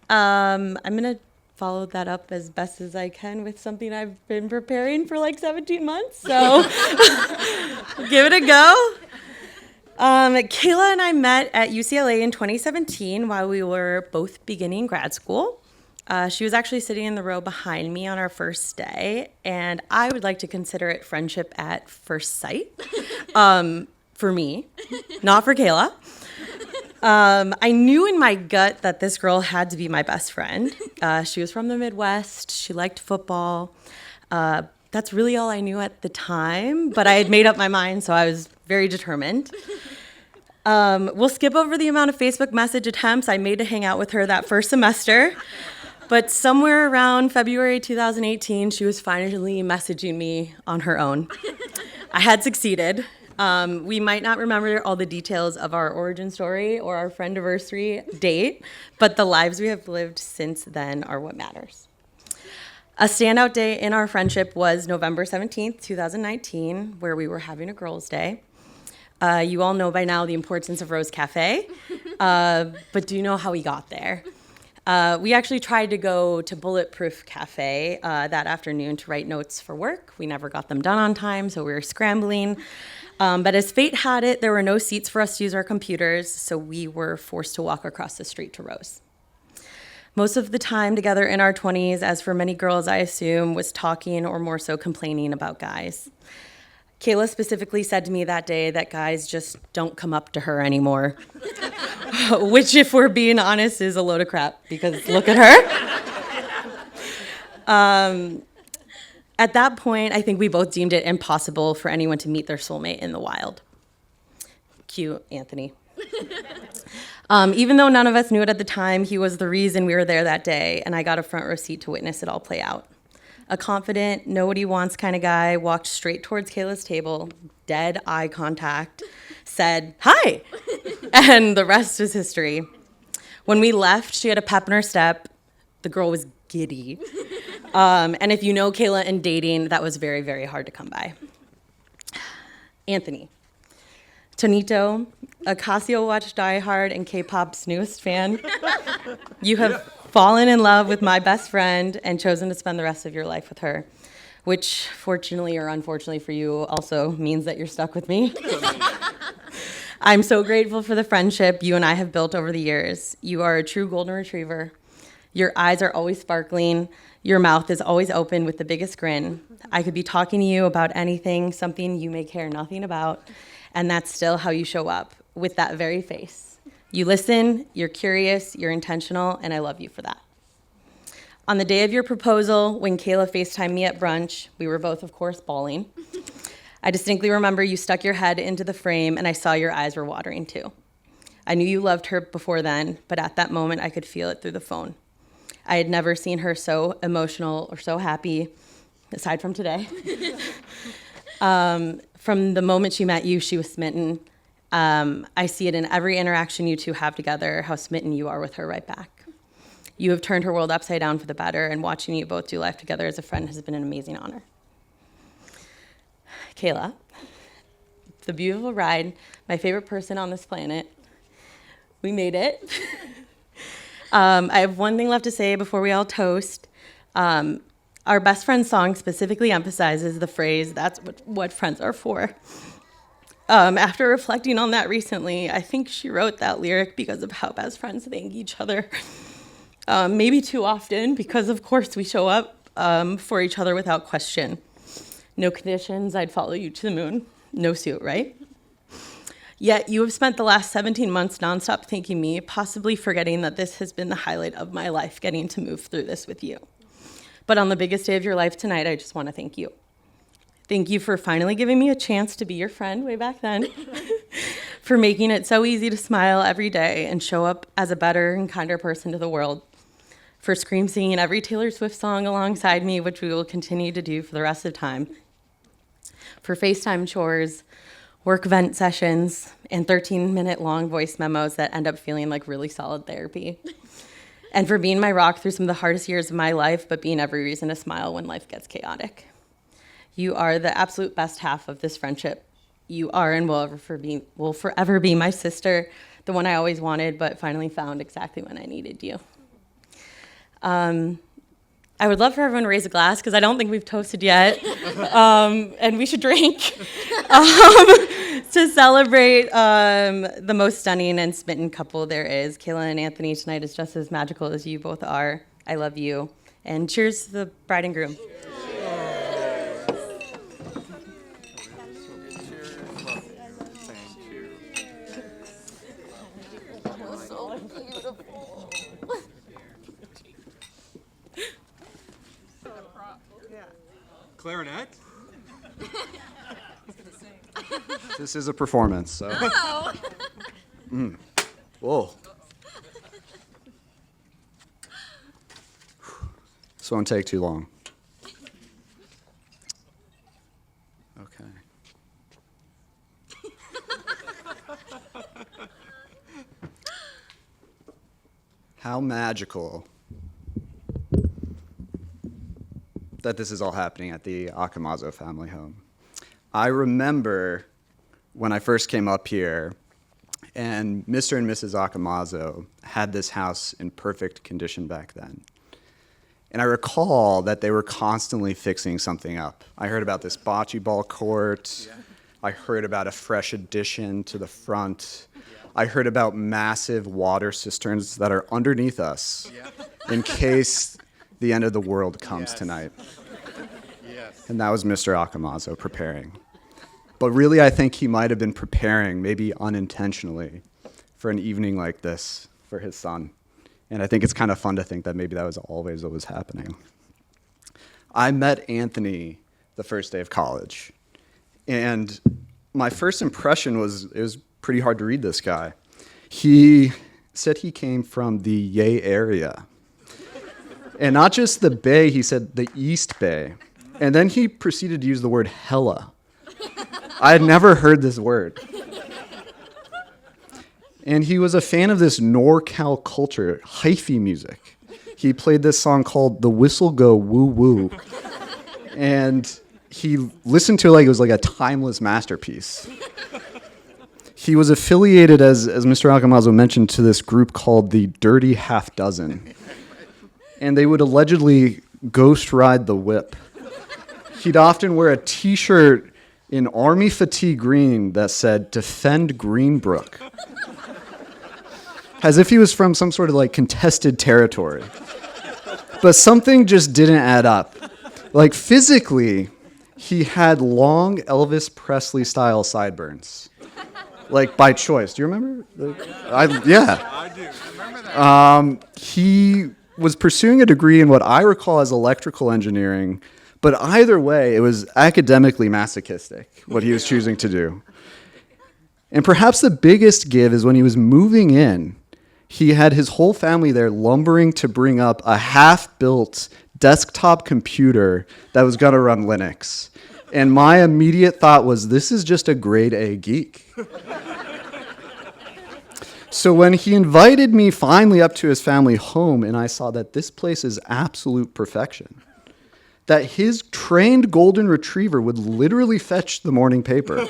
I'm going to follow that up as best as I can with something I've been preparing for like 17 months. So give it a go. Kayla and I met at UCLA in 2017 while we were both beginning grad school. She was actually sitting in the row behind me on our first day, and I would like to consider it friendship at first sight. For me, not for Kayla. I knew in my gut that this girl had to be my best friend. She was from the Midwest. She liked football. That's really all I knew at the time, but I had made up my mind, so I was very determined. We'll skip over the amount of Facebook message attempts I made to hang out with her that first semester, but somewhere around February 2018, she was finally messaging me on her own. I had succeeded. We might not remember all the details of our origin story or our friendiversary date, but the lives we have lived since then are what matters. A standout day in our friendship was November 17th, 2019, where we were having a girls' day. You all know by now the importance of Rose Cafe, but do you know how we got there? We actually tried to go to Bulletproof Cafe that afternoon to write notes for work. We never got them done on time, so we were scrambling. But as fate had it, there were no seats for us to use our computers, so we were forced to walk across the street to Rose. Most of the time together in our 20s, as for many girls, I assume, was talking or more so complaining about guys. Kayla specifically said to me that day that guys just don't come up to her anymore, which, if we're being honest, is a load of crap, because look at her. At that point, I think we both deemed it impossible for anyone to meet their soulmate in the wild. Cue Anthony. Even though none of us knew it at the time, he was the reason we were there that day, and I got a front row seat to witness it all play out. A confident, know what he wants kind of guy walked straight towards Kayla's table, dead eye contact, said, "Hi," and the rest is history. When we left, she had a pep in her step. The girl was giddy. And if you know Kayla and dating, that was very, very hard to come by. Anthony. Tonito, a Casio Watch diehard and K-pop's newest fan. You have fallen in love with my best friend and chosen to spend the rest of your life with her, which fortunately or unfortunately for you also means that you're stuck with me. I'm so grateful for the friendship you and I have built over the years. You are a true golden retriever. Your eyes are always sparkling. Your mouth is always open with the biggest grin. I could be talking to you about anything, something you may care nothing about, and that's still how you show up, with that very face. You listen, you're curious, you're intentional, and I love you for that. On the day of your proposal, when Kayla FaceTimed me at brunch, we were both, of course, bawling. I distinctly remember you stuck your head into the frame, and I saw your eyes were watering too. I knew you loved her before then, but at that moment, I could feel it through the phone. I had never seen her so emotional or so happy, aside from today. From the moment she met you, she was smitten. I see it in every interaction you two have together, how smitten you are with her right back. You have turned her world upside down for the better, and watching you both do life together as a friend has been an amazing honor. Kayla, the beautiful ride, my favorite person on this planet. We made it. I have one thing left to say before we all toast. Our best friend song specifically emphasizes the phrase, "That's what friends are for." After reflecting on that recently, I think she wrote that lyric because of how best friends thank each other. Maybe too often, because of course we show up for each other without question. No conditions, I'd follow you to the moon. No suit, right? Yet you have spent the last 17 months nonstop thanking me, possibly forgetting that this has been the highlight of my life, getting to move through this with you. But on the biggest day of your life tonight, I just want to thank you. Thank you for finally giving me a chance to be your friend way back then, for making it so easy to smile every day and show up as a better and kinder person to the world, for scream singing every Taylor Swift song alongside me, which we will continue to do for the rest of time, for FaceTime chores, work vent sessions, and 13-minute long voice memos that end up feeling like really solid therapy. And for being my rock through some of the hardest years of my life, but being every reason to smile when life gets chaotic. You are the absolute best half of this friendship. You are and will forever be my sister, the one I always wanted, but finally found exactly when I needed you. I would love for everyone to raise a glass, because I don't think we've toasted yet, and we should drink to celebrate the most stunning and smitten couple there is. Kayla and Anthony, tonight is just as magical as you both are. I love you, and cheers to the bride and groom. Clarinet? This is a performance, so. Whoa. This won't take too long. Okay. How magical that this is all happening at the Accamazo family home. I remember when I first came up here, And Mr. and Mrs. Akamozo had this house in perfect condition back then. And I recall that they were constantly fixing something up. I heard about this bocce ball court. Yeah. I heard about a fresh addition to the front. Yeah. I heard about massive water cisterns that are underneath us in case the end of the world comes tonight. Yes. And that was Mr. Akamozo preparing. But really, I think he might have been preparing, maybe unintentionally, for an evening like this for his son. And I think it's kind of fun to think that maybe that was always what was happening. I met Anthony the first day of college. And my first impression was, it was pretty hard to read this guy. He said he came from the Yay area. And not just the Bay, he said the East Bay. And then he proceeded to use the word hella. I had never heard this word. And he was a fan of this NorCal culture, hyphy music. He played this song called The Whistle Go Woo Woo. And he listened to it like it was like a timeless masterpiece. He was affiliated, as Mr. Akamozo mentioned, to this group called the Dirty Half Dozen. And they would allegedly ghost ride the whip. He'd often wear a t-shirt in army fatigue green that said, "Defend Greenbrook." As if he was from some sort of like contested territory. But something just didn't add up. Like physically, he had long Elvis Presley style sideburns. Like by choice. Do you remember? Yeah. I do. Remember that. He was pursuing a degree in what I recall as electrical engineering, but either way, it was academically masochistic, what he was choosing to do. And perhaps the biggest give is when he was moving in, he had his whole family there lumbering to bring up a half-built desktop computer that was going to run Linux. And my immediate thought was, this is just a grade A geek. So when he invited me finally up to his family home, and I saw that this place is absolute perfection, that his trained golden retriever would literally fetch the morning paper,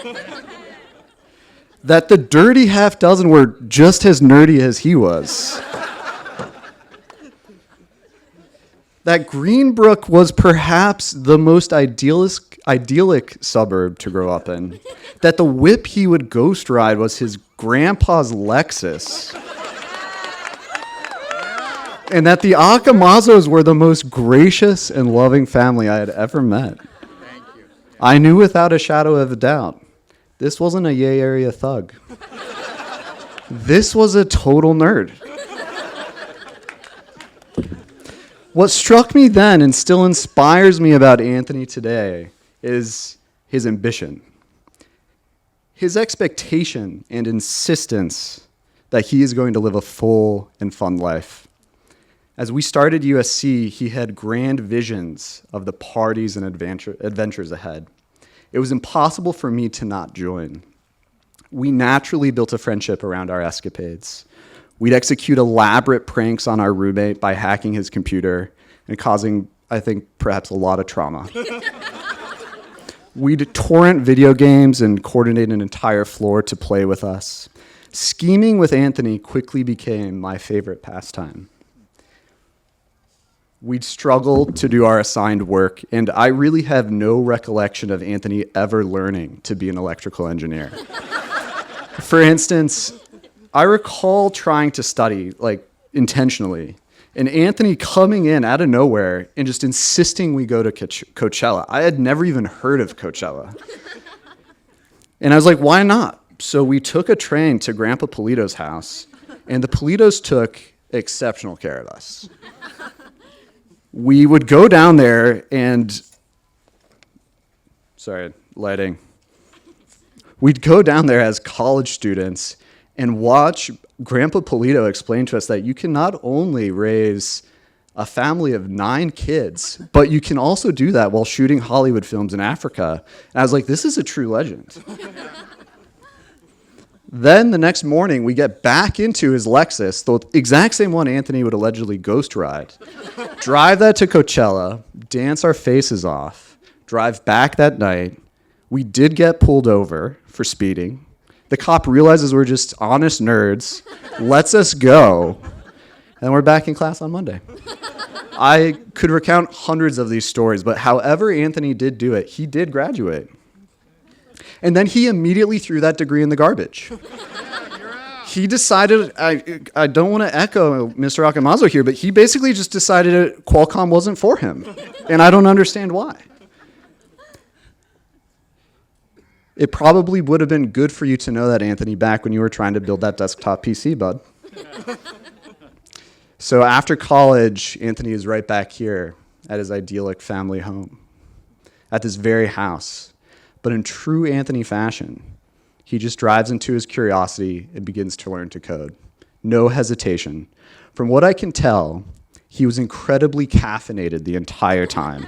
that the Dirty Half Dozen were just as nerdy as he was, that Greenbrook was perhaps the most idyllic suburb to grow up in, that the whip he would ghost ride was his grandpa's Lexus, and that the Akamazos were the most gracious and loving family I had ever met. Thank you. I knew without a shadow of a doubt, this wasn't a Yay Area thug. This was a total nerd. What struck me then and still inspires me about Anthony today is his ambition. His expectation and insistence that he is going to live a full and fun life. As we started USC, he had grand visions of the parties and adventures ahead. It was impossible for me to not join. We naturally built a friendship around our escapades. We'd execute elaborate pranks on our roommate by hacking his computer and causing, I think, perhaps a lot of trauma. We'd torrent video games and coordinate an entire floor to play with us. Scheming with Anthony quickly became my favorite pastime. We'd struggle to do our assigned work, and I really have no recollection of Anthony ever learning to be an electrical engineer. For instance, I recall trying to study, like, intentionally, and Anthony coming in out of nowhere and just insisting we go to Coachella. I had never even heard of Coachella. And I was like, why not? So we took a train to Grandpa Polito's house, and the Politos took exceptional care of us. We would go down there and, lighting. We'd go down there as college students and watch Grandpa Polito explain to us that you can not only raise a family of 9 kids, but you can also do that while shooting Hollywood films in Africa. And I was like, this is a true legend. Then the next morning, we get back into his Lexus, the exact same one Anthony would allegedly ghost ride, drive that to Coachella, dance our faces off, drive back that night. We did get pulled over for speeding. The cop realizes we're just honest nerds, lets us go, and we're back in class on Monday. I could recount hundreds of these stories, but however Anthony did do it, he did graduate. And then he immediately threw that degree in the garbage. He decided, I don't want to echo Mr. Akamazo here, but he basically just decided Qualcomm wasn't for him. And I don't understand why. It probably would have been good for you to know that, Anthony, back when you were trying to build that desktop PC, bud. So after college, Anthony is right back here at his idyllic family home, at this very house. But in true Anthony fashion, he just drives into his curiosity and begins to learn to code. No hesitation. From what I can tell, he was incredibly caffeinated the entire time.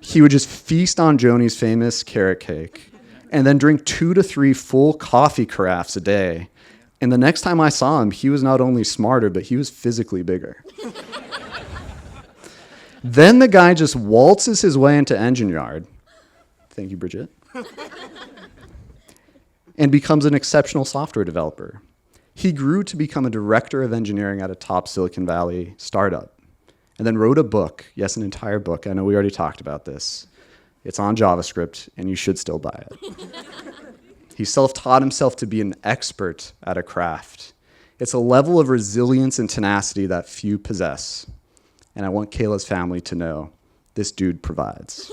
He would just feast on Joni's famous carrot cake and then drink 2 to 3 full coffee carafes a day. And the next time I saw him, he was not only smarter, but he was physically bigger. Then the guy just waltzes his way into Engine Yard. Thank you, Bridget. And becomes an exceptional software developer. He grew to become a director of engineering at a top Silicon Valley startup, and then wrote a book, yes, an entire book. I know we already talked about this. It's on JavaScript, and you should still buy it. He self-taught himself to be an expert at a craft. It's a level of resilience and tenacity that few possess, and I want Kayla's family to know this dude provides.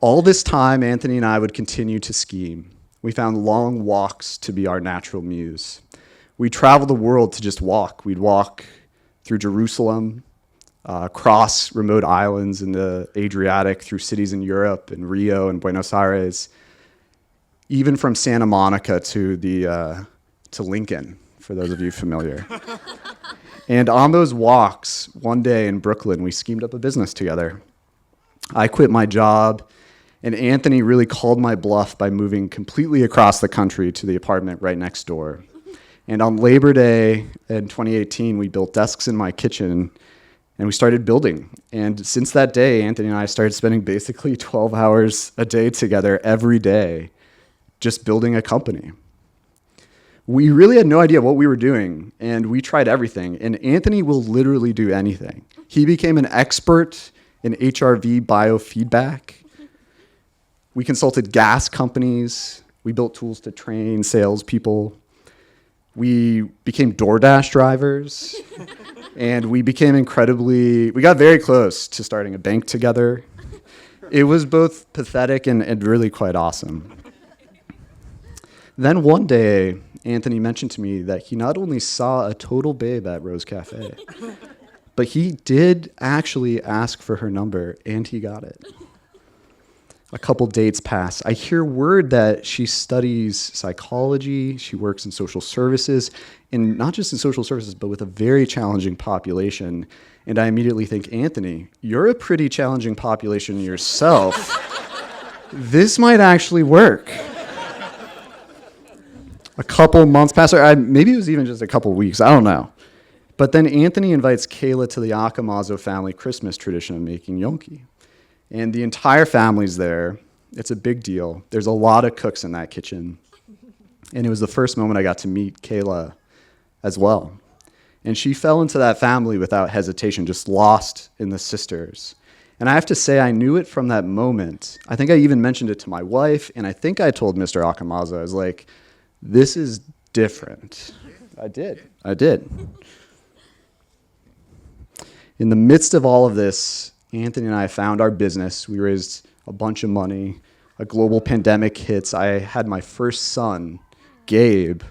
All this time, Anthony and I would continue to scheme. We found long walks to be our natural muse. We traveled the world to just walk. We'd walk through Jerusalem, across remote islands in the Adriatic, through cities in Europe, and Rio and Buenos Aires, even from Santa Monica to Lincoln, for those of you familiar. And on those walks, one day in Brooklyn, we schemed up a business together. I quit my job, and Anthony really called my bluff by moving completely across the country to the apartment right next door. And on Labor Day in 2018, we built desks in my kitchen, and we started building. And since that day, Anthony and I started spending basically 12 hours a day together every day, just building a company. We really had no idea what we were doing, and we tried everything. And Anthony will literally do anything. He became an expert in HRV biofeedback. We consulted gas companies. We built tools to train salespeople. We became DoorDash drivers. And we got very close to starting a bank together. It was both pathetic and really quite awesome. Then one day, Anthony mentioned to me that he not only saw a total babe at Rose Cafe, but he did actually ask for her number, and he got it. A couple dates pass. I hear word that she studies psychology, she works in social services, and not just in social services, but with a very challenging population. And I immediately think, Anthony, you're a pretty challenging population yourself. This might actually work. A couple months pass, or maybe it was even just a couple weeks, I don't know. But then Anthony invites Kayla to the Akamazo family Christmas tradition of making gnocchi. And the entire family's there. It's a big deal. There's a lot of cooks in that kitchen. And it was the first moment I got to meet Kayla as well. And she fell into that family without hesitation, just lost in the sisters. And I have to say, I knew it from that moment. I think I even mentioned it to my wife, and I think I told Mr. Akamazo, I was like, this is different. I did. In the midst of all of this, Anthony and I found our business. We raised a bunch of money. A global pandemic hits. I had my first son, Gabe,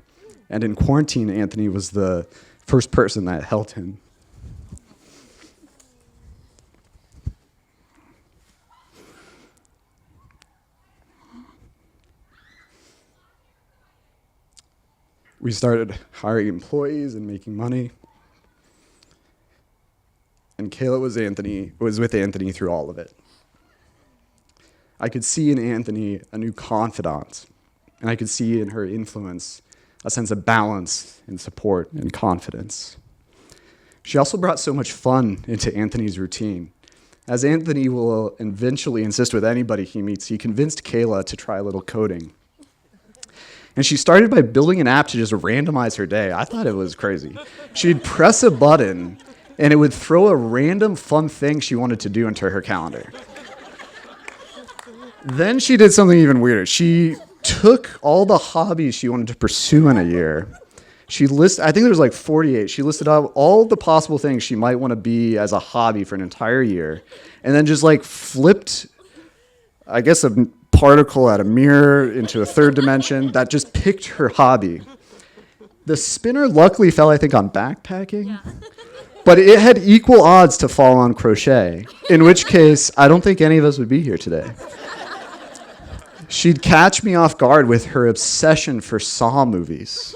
and in quarantine, Anthony was the first person that held him. We started hiring employees and making money. And Kayla was with Anthony through all of it. I could see in Anthony a new confidant, and I could see in her influence a sense of balance and support and confidence. She also brought so much fun into Anthony's routine. As Anthony will eventually insist with anybody he meets, he convinced Kayla to try a little coding. And she started by building an app to just randomize her day. I thought it was crazy. She'd press a button, and it would throw a random fun thing she wanted to do into her calendar. Then she did something even weirder. She took all the hobbies she wanted to pursue in a year. I think there was like 48. She listed out all the possible things she might want to be as a hobby for an entire year, and then just like flipped, I guess, a particle at a mirror into a third dimension that just picked her hobby. The spinner luckily fell, I think, on backpacking, but it had equal odds to fall on crochet, in which case I don't think any of us would be here today. She'd catch me off guard with her obsession for Saw movies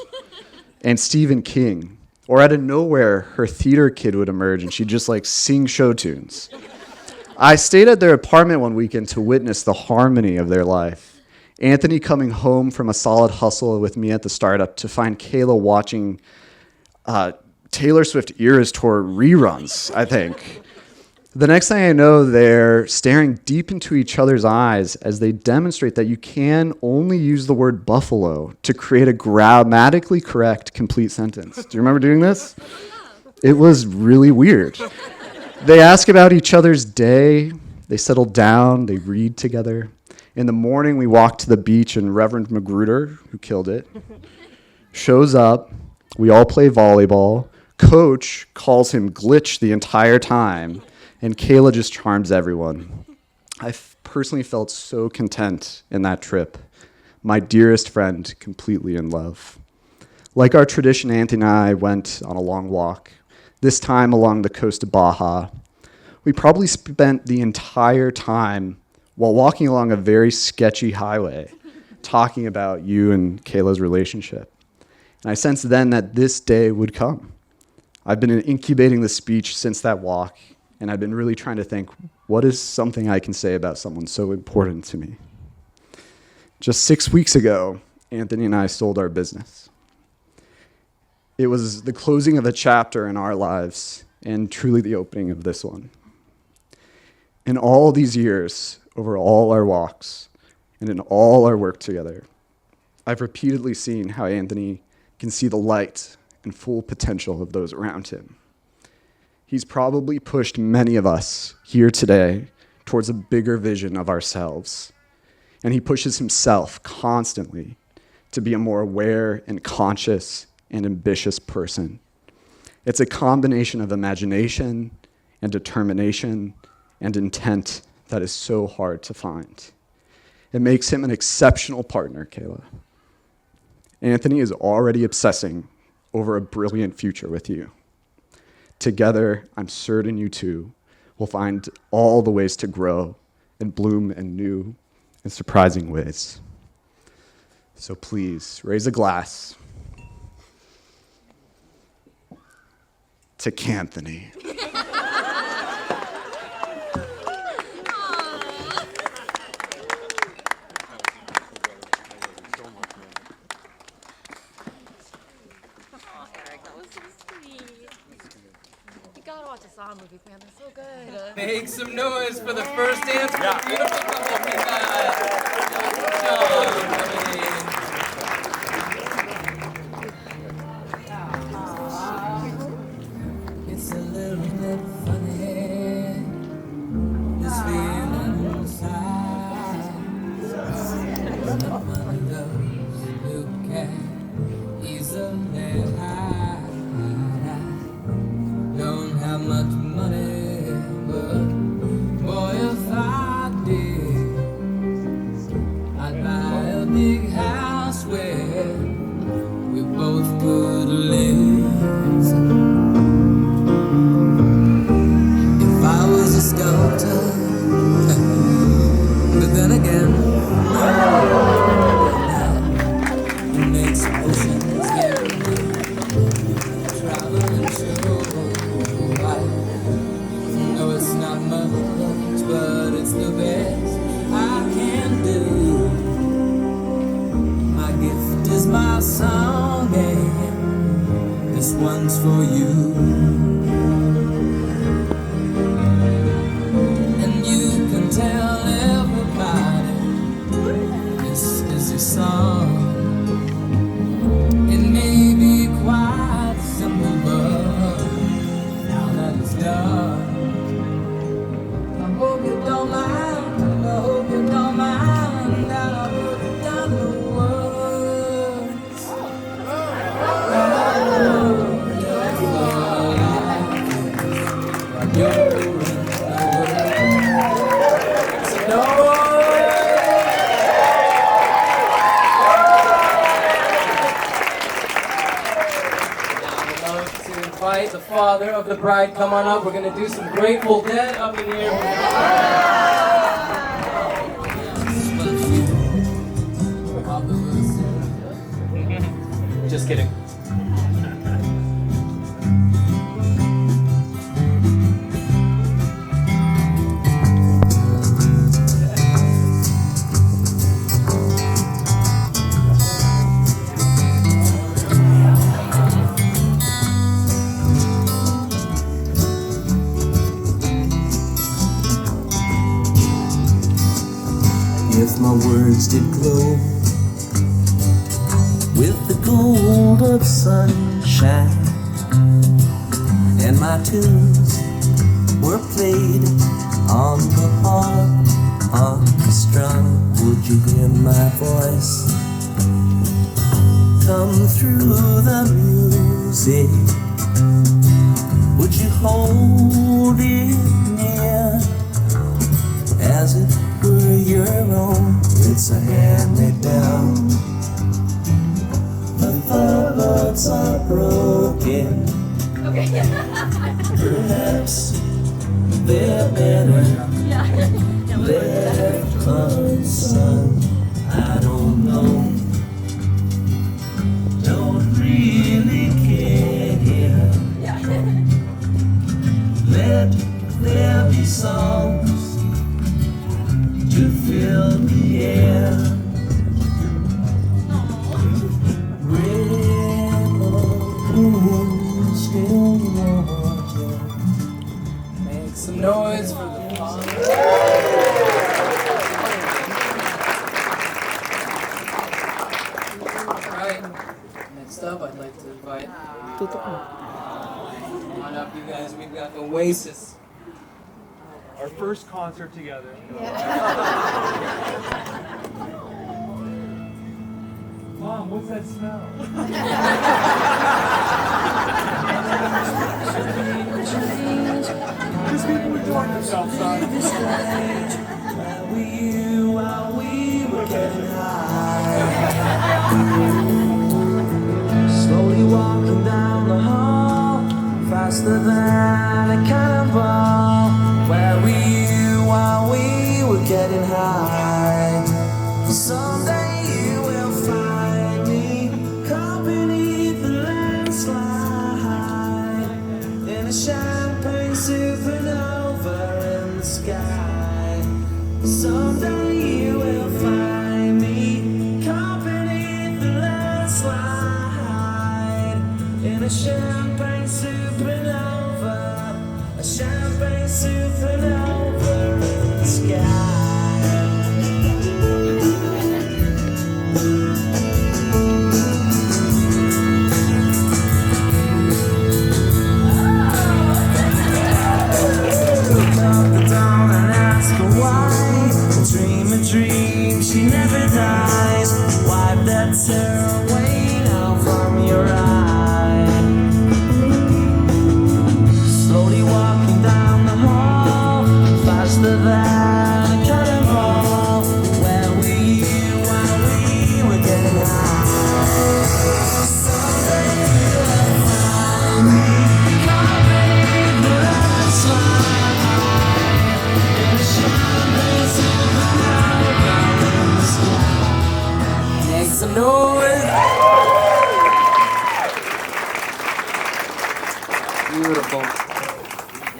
and Stephen King. Or out of nowhere, her theater kid would emerge and she'd just like sing show tunes. I stayed at their apartment one weekend to witness the harmony of their life. Anthony coming home from a solid hustle with me at the startup to find Kayla watching Taylor Swift Eras Tour reruns, I think. The next thing I know, they're staring deep into each other's eyes as they demonstrate that you can only use the word buffalo to create a grammatically correct complete sentence. Do you remember doing this? It was really weird. They ask about each other's day. They settle down. They read together. In the morning, we walk to the beach, and Reverend Magruder, who killed it, shows up. We all play volleyball. Coach calls him Glitch the entire time. And Kayla just charms everyone. I personally felt so content in that trip. My dearest friend, completely in love. Like our tradition, Anthony and I went on a long walk, this time along the coast of Baja. We probably spent the entire time while walking along a very sketchy highway, talking about you and Kayla's relationship. And I sensed then that this day would come. I've been incubating the speech since that walk, and I've been really trying to think, what is something I can say about someone so important to me? Just 6 weeks ago, Anthony and I sold our business. It was the closing of a chapter in our lives, and truly the opening of this one. In all these years, over all our walks, and in all our work together, I've repeatedly seen how Anthony can see the light and full potential of those around him. He's probably pushed many of us here today towards a bigger vision of ourselves. And he pushes himself constantly to be a more aware and conscious and ambitious person. It's a combination of imagination and determination and intent that is so hard to find. It makes him an exceptional partner, Kayla. Anthony is already obsessing over a brilliant future with you. Together, I'm certain you two will find all the ways to grow and bloom in new and surprising ways. So please, raise a glass to Canthony. Movie, man. They're so good. Make some noise for the first dance for the beautiful couple, Good job, It's a little bit funny, this feeling inside. One of those who can easily hide. Don't have much money, but boy, if I did, I'd buy a big house where we both could live. If I was a sculptor, but then again, who makes oceans here, travel and show. No, it's not much, but it's the best I can do. My gift is my song, and this one's for you. And you can tell everybody this is your song. father of the bride come on up. We're going to do some Grateful Dead up in here. Just kidding. If my words did glow with the gold of sunshine, and my tunes were played on the harp orchestra, would you hear my voice come through the music? Would you hold it near as it were your own? It's a hand-me-down, but the words are broken. Perhaps they're better left unsung. I don't know, don't really care. Let there be songs to fill the air. Still water. Make some noise for the father. Alright, next up I'd like to invite come on up, you guys. We've got Oasis. Our first concert together. Mom, what's that smell? These people enjoying themselves, son. Where were you while we were getting high? Slowly walking down the hall, faster than a cannonball. Where were you while we were getting high? Someday you will find me caught beneath the landslide in a champagne supernova in the sky. Someday you will find me caught beneath the landslide in a champagne supernova, a champagne supernova in the sky. Look up the dawn and ask her why. Dream a dream, she never dies. Wipe that tear away now from your eye. Slowly walking down the hall, faster than a cannonball. Where were you while we were getting high? Someday you'll find me caught beneath the landslide in a champagne supernova in the sky. Make some noise. Beautiful.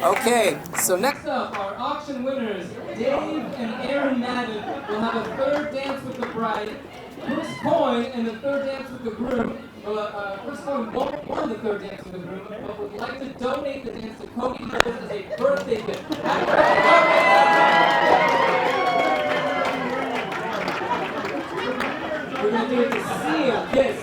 Okay, so next up, our auction winners, Dave and Aaron Madden, will have a third dance with the bride. Chris Coyne and the third dance with the groom. Chris Coyne won't won the third dance with the groom, but would like to donate the dance to Cody Rose as a birthday gift. Happy birthday, Cody! We're going to do it to seal this.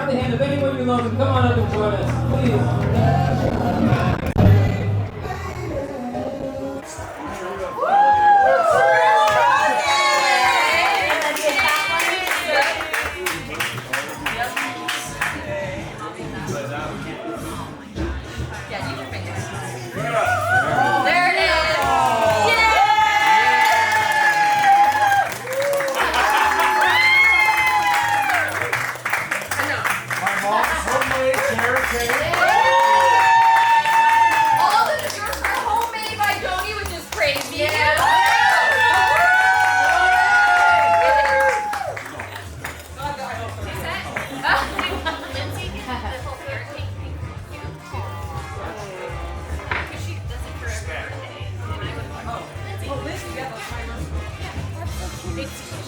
grab the hand of anyone you love and come on up and join us, please. There it is. All the desserts are homemade by Joni, which is crazy.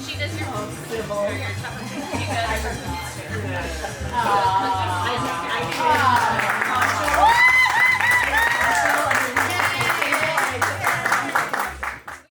She does your home.